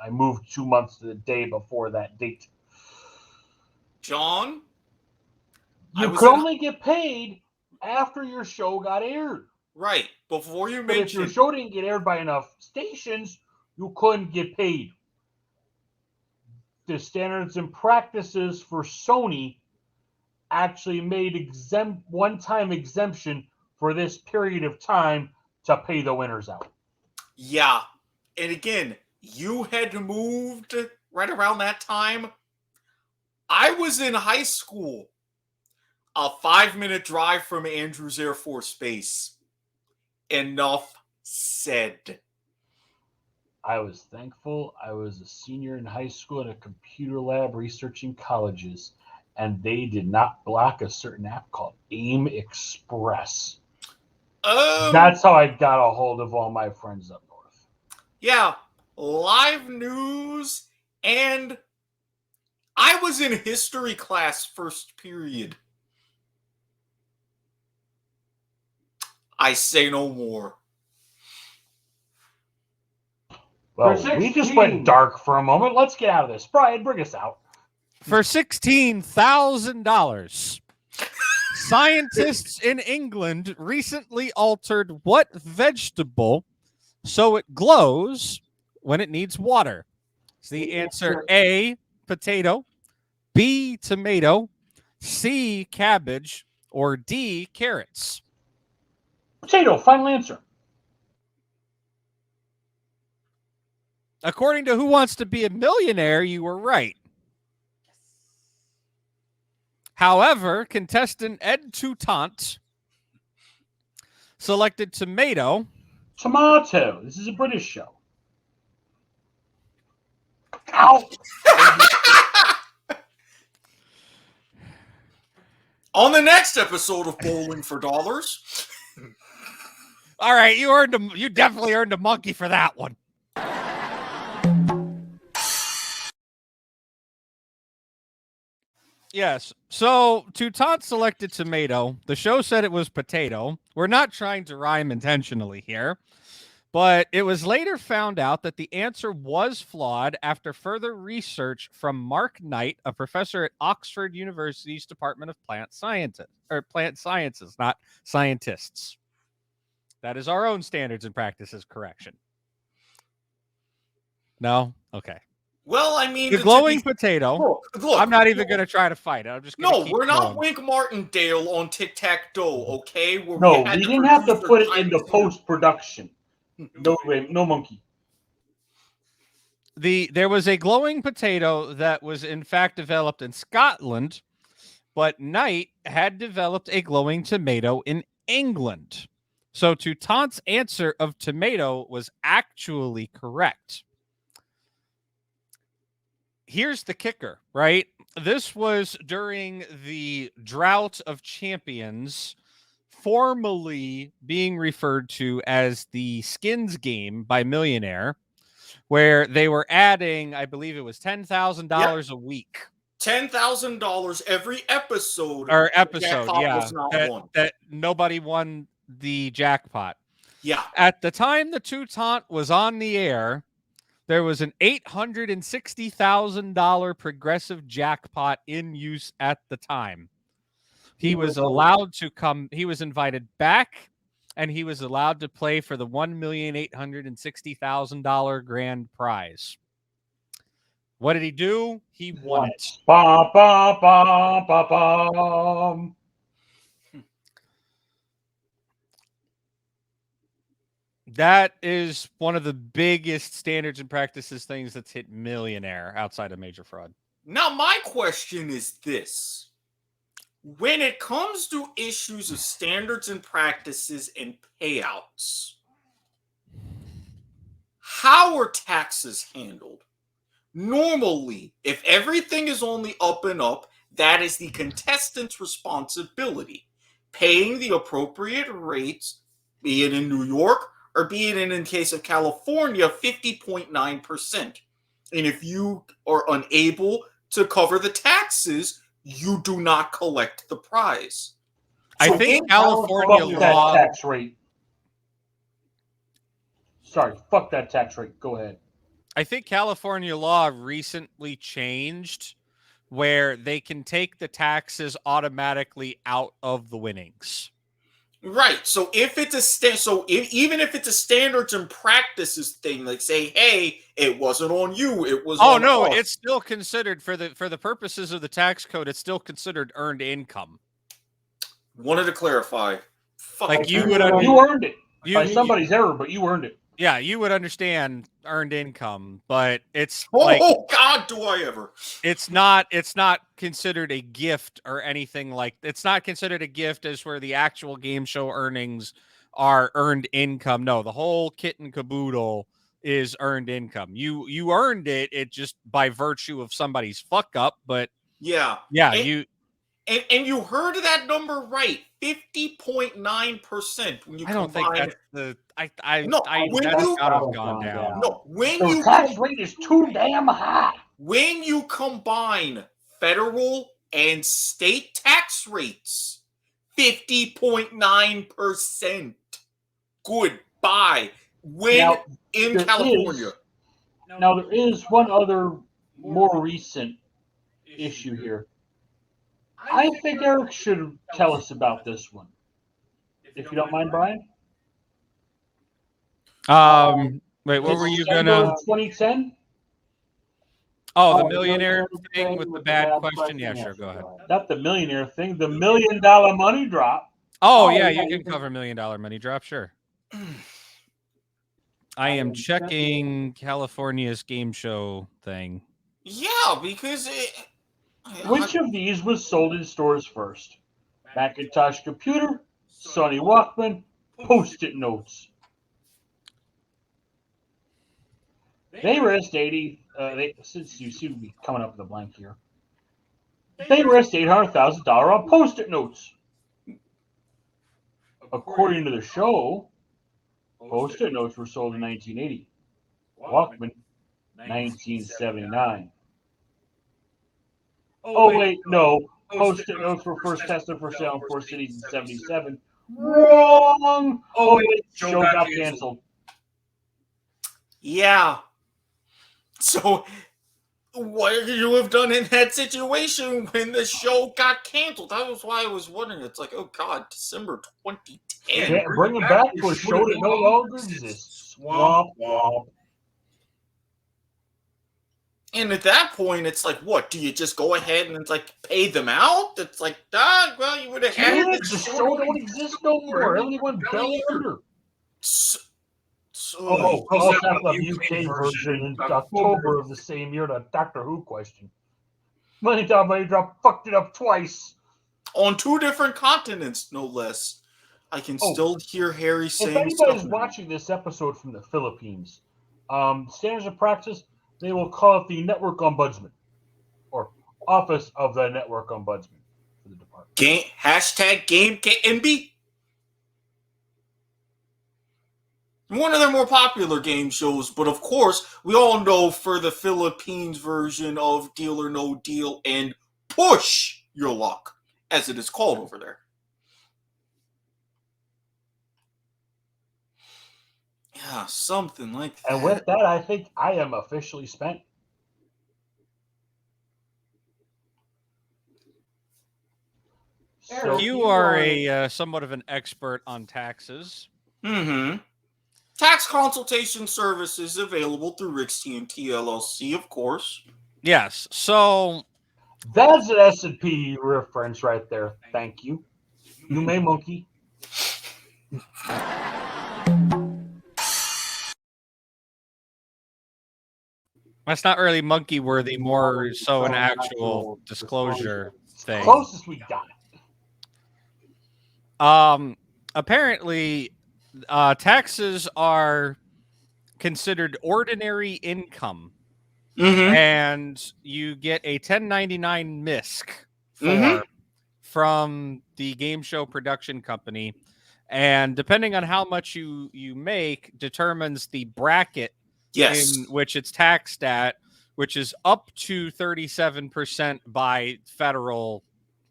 I moved 2 months to the day before that date. John? You could only get paid after your show got aired. Right. Before you But if your mentioned, show didn't get aired by enough stations, you couldn't get paid. The standards and practices for Sony actually made one-time exemption for this period of time to pay the winners out. yeah. And again, you had moved right around that time. I was in high school, a 5-minute drive from Andrews Air Force Base. Enough said. I was thankful I was a senior in high school in a computer lab researching colleges, and they did not block a certain app called AIM Express. That's how I got a hold of all my friends up north. Yeah, live news, and I was in history class first period. I say no more. Well, we just went dark for a moment. Let's get out of this. Brian, bring us out. For $16,000, scientists in England recently altered what vegetable so it glows when it needs water? Is the answer A, potato, B, tomato, C, cabbage, or D, carrots? Potato, final answer. According to Who Wants to Be a Millionaire, you were right. However, contestant Ed Toutant selected tomato. Tomato. This is a British show. Ow! On the next episode of Bowling for Dollars. All right, you definitely earned a monkey for that one. Yes. So Toutant selected tomato. The show said it was potato. We're not trying to rhyme intentionally here, but it was later found out that the answer was flawed after further research from Mark Knight, a professor at Oxford University's Department of Plant Sciences, not scientists. That is our own standards and practices correction. No? Okay. Well, I mean, the glowing potato. Look, I'm not even going to try to fight it. I'm just going to keep we're not going. Wink Martindale on Tic-Tac-Toe, okay? We didn't have to put it into post-production. No way, no monkey. There was a glowing potato that was in fact developed in Scotland, but Knight had developed a glowing tomato in England. So Toutant's answer of tomato was actually correct. Here's the kicker, right? This was during the Drought of Champions, formerly being referred to as the Skins game by Millionaire, where they were adding, I believe it was $10,000 a week. $10,000 every episode. That nobody won the jackpot. Yeah. At the time the Toutant was on the air, there was an $860,000 progressive jackpot in use at the time. He was allowed to come. He was invited back, and he was allowed to play for the $1,860,000 grand prize. What did he do? He won it. Ba, ba, ba, ba, ba. That is one of the biggest standards and practices things that's hit Millionaire outside of Major Fraud. Now, my question is this. When it comes to issues of standards and practices and payouts, how are taxes handled? Normally, if everything is only up and up, that is the contestant's responsibility. Paying the appropriate rates, be it in New York, or be it in case of California, 50.9%. And if you are unable to cover the taxes, you do not collect the prize. I think California law tax rate. Sorry, fuck that tax rate. Go ahead. I think California law recently changed where they can take the taxes automatically out of the winnings. Right. So if it's even if it's a standards and practices thing, like say, hey, it wasn't on you, it was on us. It's still considered for the purposes of the tax code. It's still considered earned income. Wanted to clarify. Like you earned it by somebody's error, but you earned it. Yeah, you would understand earned income, but it's God, do I ever? It's not considered a gift or anything like. It's not considered a gift as where the actual game show earnings are earned income. No, the whole kit and caboodle is earned income. You earned it. It just by virtue of somebody's fuck up, but yeah, And you heard that number right, 50.9%. When you I don't think that's the. Gone down. No, when the tax rate is too damn high. When you combine federal and state tax rates, 50.9%. Goodbye. In California. Now there is one other more recent issue here. I think Eric should tell us about this one. If you don't mind, Brian. Wait, what were you gonna? 2010. Oh, the millionaire thing with the bad question. Yeah, sure, go ahead. Not the millionaire thing. The $1 million money drop. Oh yeah, you can cover $1 million money drop. Sure. I am checking California's game show thing. Yeah, because which of these was sold in stores first? Macintosh computer, Sony Walkman, Post-it notes. They risked 80. Since you seem to be coming up with a blank here, they risked $800,000 on Post-it notes. According to the show, Post-it notes were sold in 1980. Walkman, 1979. Oh, wait, no. Post-it notes were first tested for sale in 4 cities in 77. Wrong! Oh, wait, show got canceled. Yeah. So, what would you have done in that situation when the show got canceled? That was why I was wondering. It's like, oh, God, December 2010. Can't bring them back to a show that no longer exists. Womp, womp. And at that point, it's like, what? Do you just go ahead and it's like pay them out? It's like, well, you would have had the show don't exist no more. Everyone belly under. Also the UK version in October of the same year, the Doctor Who question. Money drop, fucked it up twice. On 2 different continents, no less. I can still hear Harry saying. If anybody's watching this episode from the Philippines, standards of practice, they will call it the Network Ombudsman or Office of the Network Ombudsman for the department. #GameKNB. One of their more popular game shows, but of course, we all know for the Philippines version of Deal or No Deal and Push Your Luck, as it is called over there. Yeah, something like that. And with that, I think I am officially spent. So you are a somewhat of an expert on taxes. Mm-hmm. Tax consultation services available through Rick's TNT LLC, of course. Yes. So that's an S&P reference right there. Thank you. You may monkey. That's not really monkey worthy, more so an actual disclosure thing. Closest we got. Apparently, taxes are considered ordinary income, and you get a 1099 MISC form from the game show production company, and depending on how much you make, determines the bracket in which it's taxed at, which is up to 37% by federal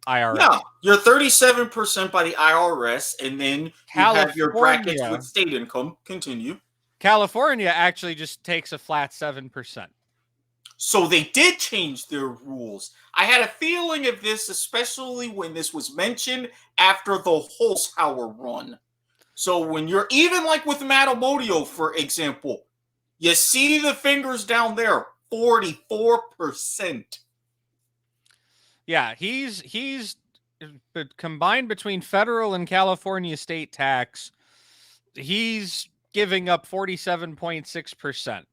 IRS. Yeah, you're 37% by the IRS, and then you have your brackets with state income. Continue. California actually just takes a flat 7%. So they did change their rules. I had a feeling of this, especially when this was mentioned after the Holzhauer run. So when you're even like with Matamodio, for example, you see the fingers down there, 44%. Yeah, he's combined between federal and California state tax, he's giving up 47.6%.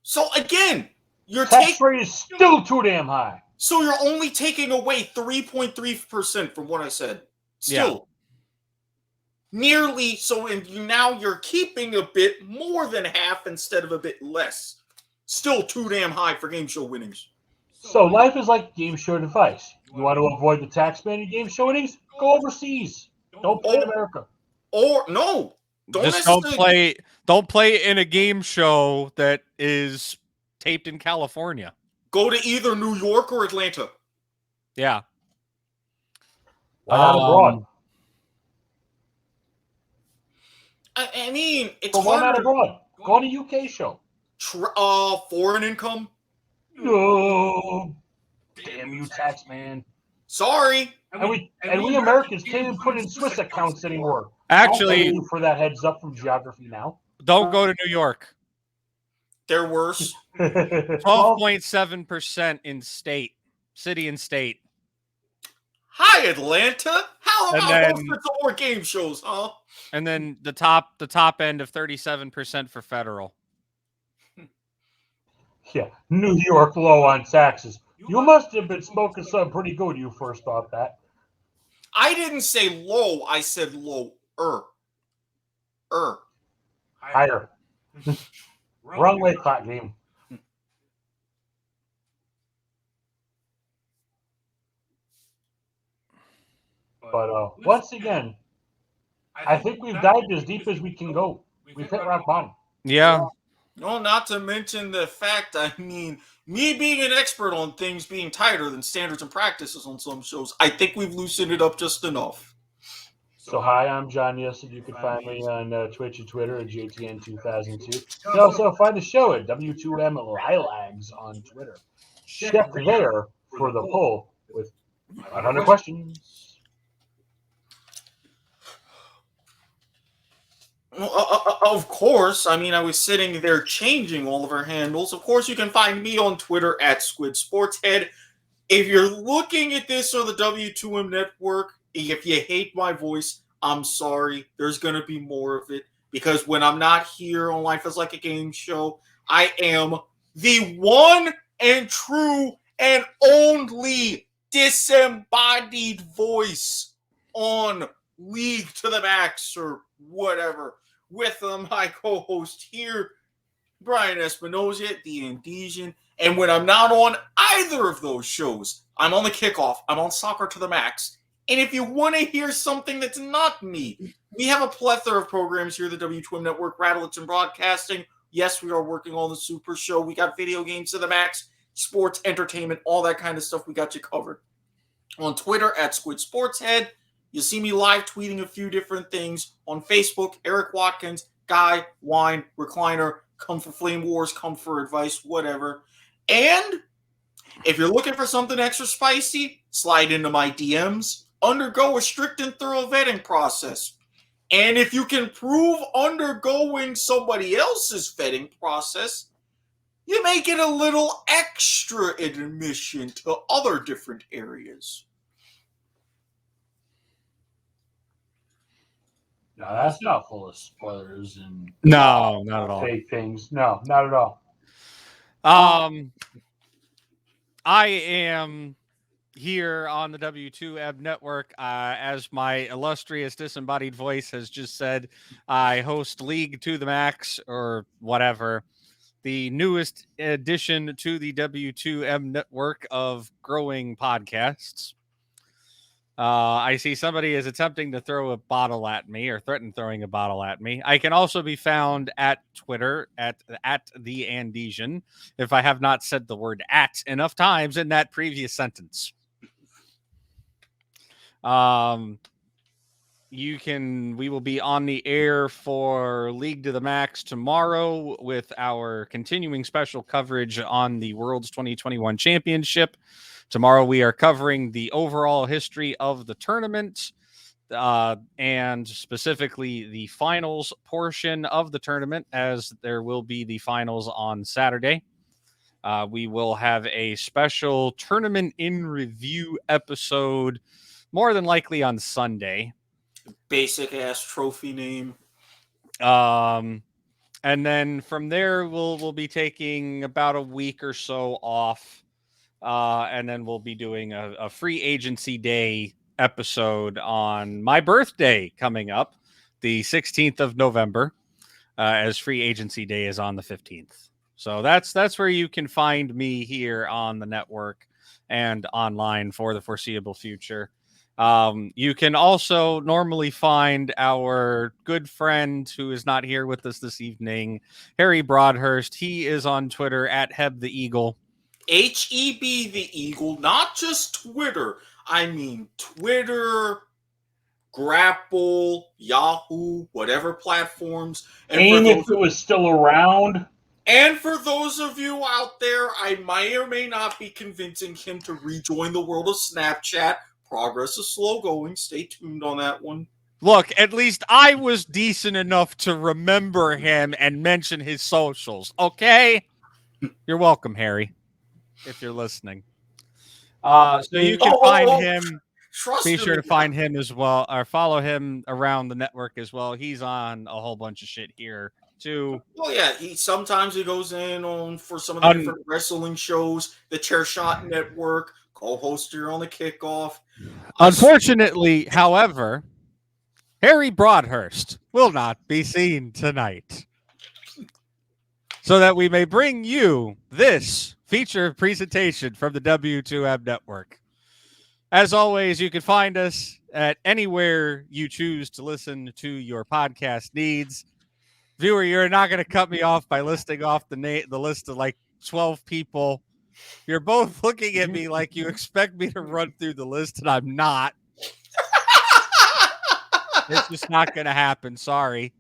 So again, your Tax rate is still too damn high. So you're only taking away 3.3% from what I said. Still. Yeah. Nearly, so now you're keeping a bit more than half instead of a bit less. Still too damn high for game show winnings. So life is like game show advice. You want to avoid the tax man in game show winnings? Go overseas. Don't play in America. Or no. Don't play in a game show that is taped in California. Go to either New York or Atlanta. Yeah. Why not abroad? I mean, it's but why not abroad? Go on a UK show. Foreign income? No. Damn you, tax man. Sorry. And we Americans can't even put in Swiss accounts anymore. Actually, for that heads up from geography now. Don't go to New York. They're worse. 12.7% in city and state. Hi, Atlanta. How about hosting some more game shows, huh? And then the top end of 37% for federal. Yeah, New York low on taxes. You must have been smoking something pretty good. You first thought that. I didn't say low. I said lower. Higher. Wrong way, clock game. But once again, I think we've dived as deep as we can go. We've hit rock bottom. Yeah. No, not to mention the fact, I mean, me being an expert on things being tighter than standards and practices on some shows, I think we've loosened it up just enough. So hi, I'm John Nielsen. You can find me on Twitch and Twitter at JTN2002. You can also find the show at W2M Lilags on Twitter. Check there for the poll with 500 questions. Of course, I mean, I was sitting there changing all of our handles. Of course, you can find me on Twitter at Squid Sportshead. If you're looking at this on the W2M network, if you hate my voice, I'm sorry. There's going to be more of it because when I'm not here on Life is Like a Game Show, I am the one and true and only disembodied voice on League to the Max or whatever. With my co-host here, Brian Espinosa, the Andesian. And when I'm not on either of those shows, I'm on the Kickoff, I'm on Soccer to the Max. And if you want to hear something that's not me, we have a plethora of programs here at the W2M Network, Rattlets and Broadcasting. Yes, we are working on the Super Show. We got video games to the max, sports, entertainment, all that kind of stuff. We got you covered. On Twitter, at Squid Sportshead. You'll see me live tweeting a few different things. On Facebook, Eric Watkins, Guy, Wine, Recliner, come for Flame Wars, come for advice, whatever. And if you're looking for something extra spicy, slide into my DMs. Undergo a strict and thorough vetting process. And if you can prove undergoing somebody else's vetting process, you may get a little extra admission to other different areas. No, that's not full of spoilers and no, not at all. Fake things. No, not at all. I am here on the W2M network. As my illustrious disembodied voice has just said, I host League to the Max or whatever, the newest addition to the W2M network of growing podcasts. I see somebody is attempting to throw a bottle at me or threaten throwing a bottle at me. I can also be found at Twitter at the Andesian if I have not said the word "at" enough times in that previous sentence. we will be on the air for League to the Max tomorrow with our continuing special coverage on the World's 2021 Championship. Tomorrow we are covering the overall history of the tournament, and specifically the finals portion of the tournament, as there will be the finals on Saturday. We will have a special tournament in review episode, more than likely on Sunday. Basic ass trophy name. And then from there, we'll be taking about a week or so off, and then we'll be doing a free agency day episode on my birthday coming up, the 16th of November, as free agency day is on the 15th. So that's where you can find me here on the network and online for the foreseeable future. You can also normally find our good friend who is not here with us this evening, Harry Broadhurst. He is on Twitter at Heb the Eagle. HEB the Eagle, not just Twitter. I mean Twitter, Grapple, Yahoo, whatever platforms. And AIM if it was still around. And for those of you out there, I may or may not be convincing him to rejoin the world of Snapchat. Progress is slow going. Stay tuned on that one. Look, at least I was decent enough to remember him and mention his socials, okay? You're welcome, Harry, if you're listening. So you can find him. Be sure to find him as well, or follow him around the network as well. He's on a whole bunch of shit here too. Well, yeah, sometimes he goes in on for some of the different wrestling shows, the Chair Shot Network, co-host here on the Kickoff. Unfortunately, however, Harry Broadhurst will not be seen tonight, so that we may bring you this feature presentation from the W2M Network. As always, you can find us at anywhere you choose to listen to your podcast needs. Viewer, you're not going to cut me off by listing off the list of like 12 people. You're both looking at me like you expect me to run through the list, and I'm not. It's just not going to happen. Sorry.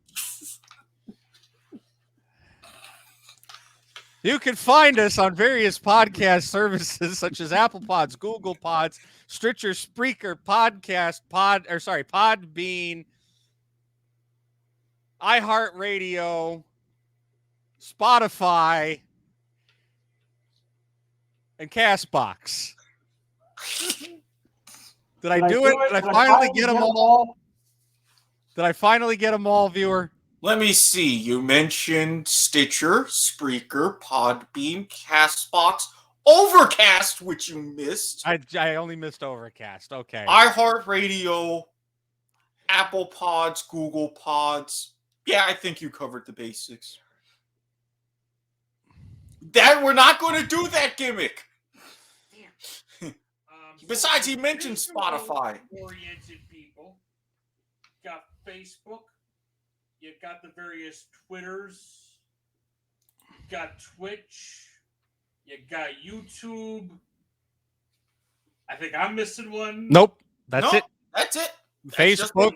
You can find us on various podcast services such as Apple Pods, Google Pods, Stitcher, Spreaker, Podbean, iHeartRadio, Spotify, and Castbox. Did I do it? Did I finally get them all? Did I finally get them all, viewer? Let me see. You mentioned Stitcher, Spreaker, Podbean, Castbox, Overcast, which you missed. I only missed Overcast. Okay. iHeartRadio, Apple Pods, Google Pods. Yeah, I think you covered the basics. We're not going to do that gimmick. Besides, he mentioned Spotify. Oriented people. Got Facebook. You got the various Twitters. You got Twitch. You got YouTube. I think I'm missing one. Nope. That's it. That's it. Facebook.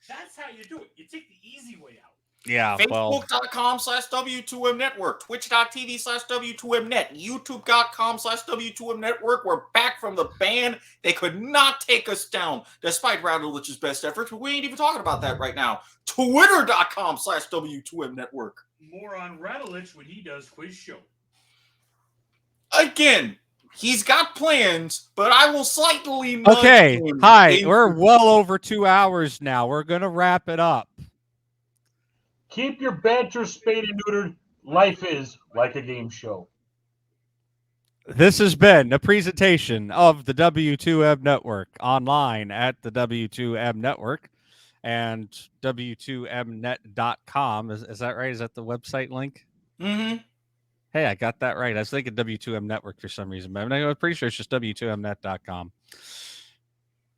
That's how you do it. You take the easy way out. Yeah, Facebook.com/W2M Network, Twitch.tv/W2M Net, YouTube.com/W2M Network. We're back from the ban. They could not take us down, despite Radulich's best efforts, but we ain't even talking about that right now. Twitter.com/W2M Network. More on Radulich when he does his show. Again, he's got plans, but I will slightly Okay, hi. We're well over 2 hours now. We're going to wrap it up. Keep your banter spayed and neutered. Life is like a game show. This has been a presentation of the W2M Network online at the W2M Network and W2Mnet.com. Is that right? Is that the website link? Mm-hmm. Hey, I got that right. I was thinking W2M Network for some reason, but I'm pretty sure it's just W2Mnet.com.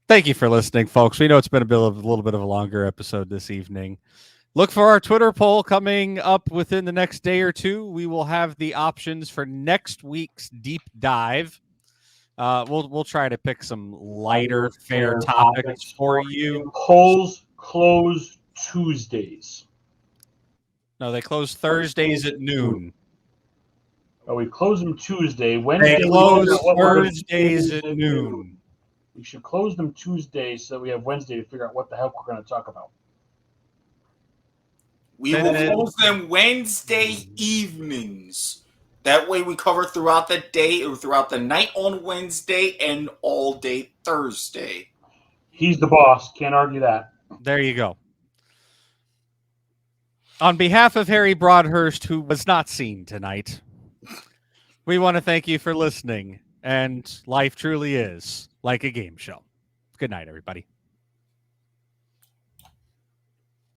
Thank you for listening, folks. We know it's been a little bit of a longer episode this evening. Look for our Twitter poll coming up within the next day or two. We will have the options for next week's deep dive. We'll try to pick some lighter, fair topics for you. Polls close Tuesdays. No, they close Thursdays at noon. Oh, we close them Tuesday. Wednesday. They we close figure out what we're gonna- Thursdays at noon. We should close them Tuesday so we have Wednesday to figure out what the hell we're going to talk about. We will close them Wednesday evenings. That way we cover throughout the day or throughout the night on Wednesday and all day Thursday. He's the boss. Can't argue that. There you go. On behalf of Harry Broadhurst, who was not seen tonight, we want to thank you for listening. And life truly is like a game show. Good night, everybody.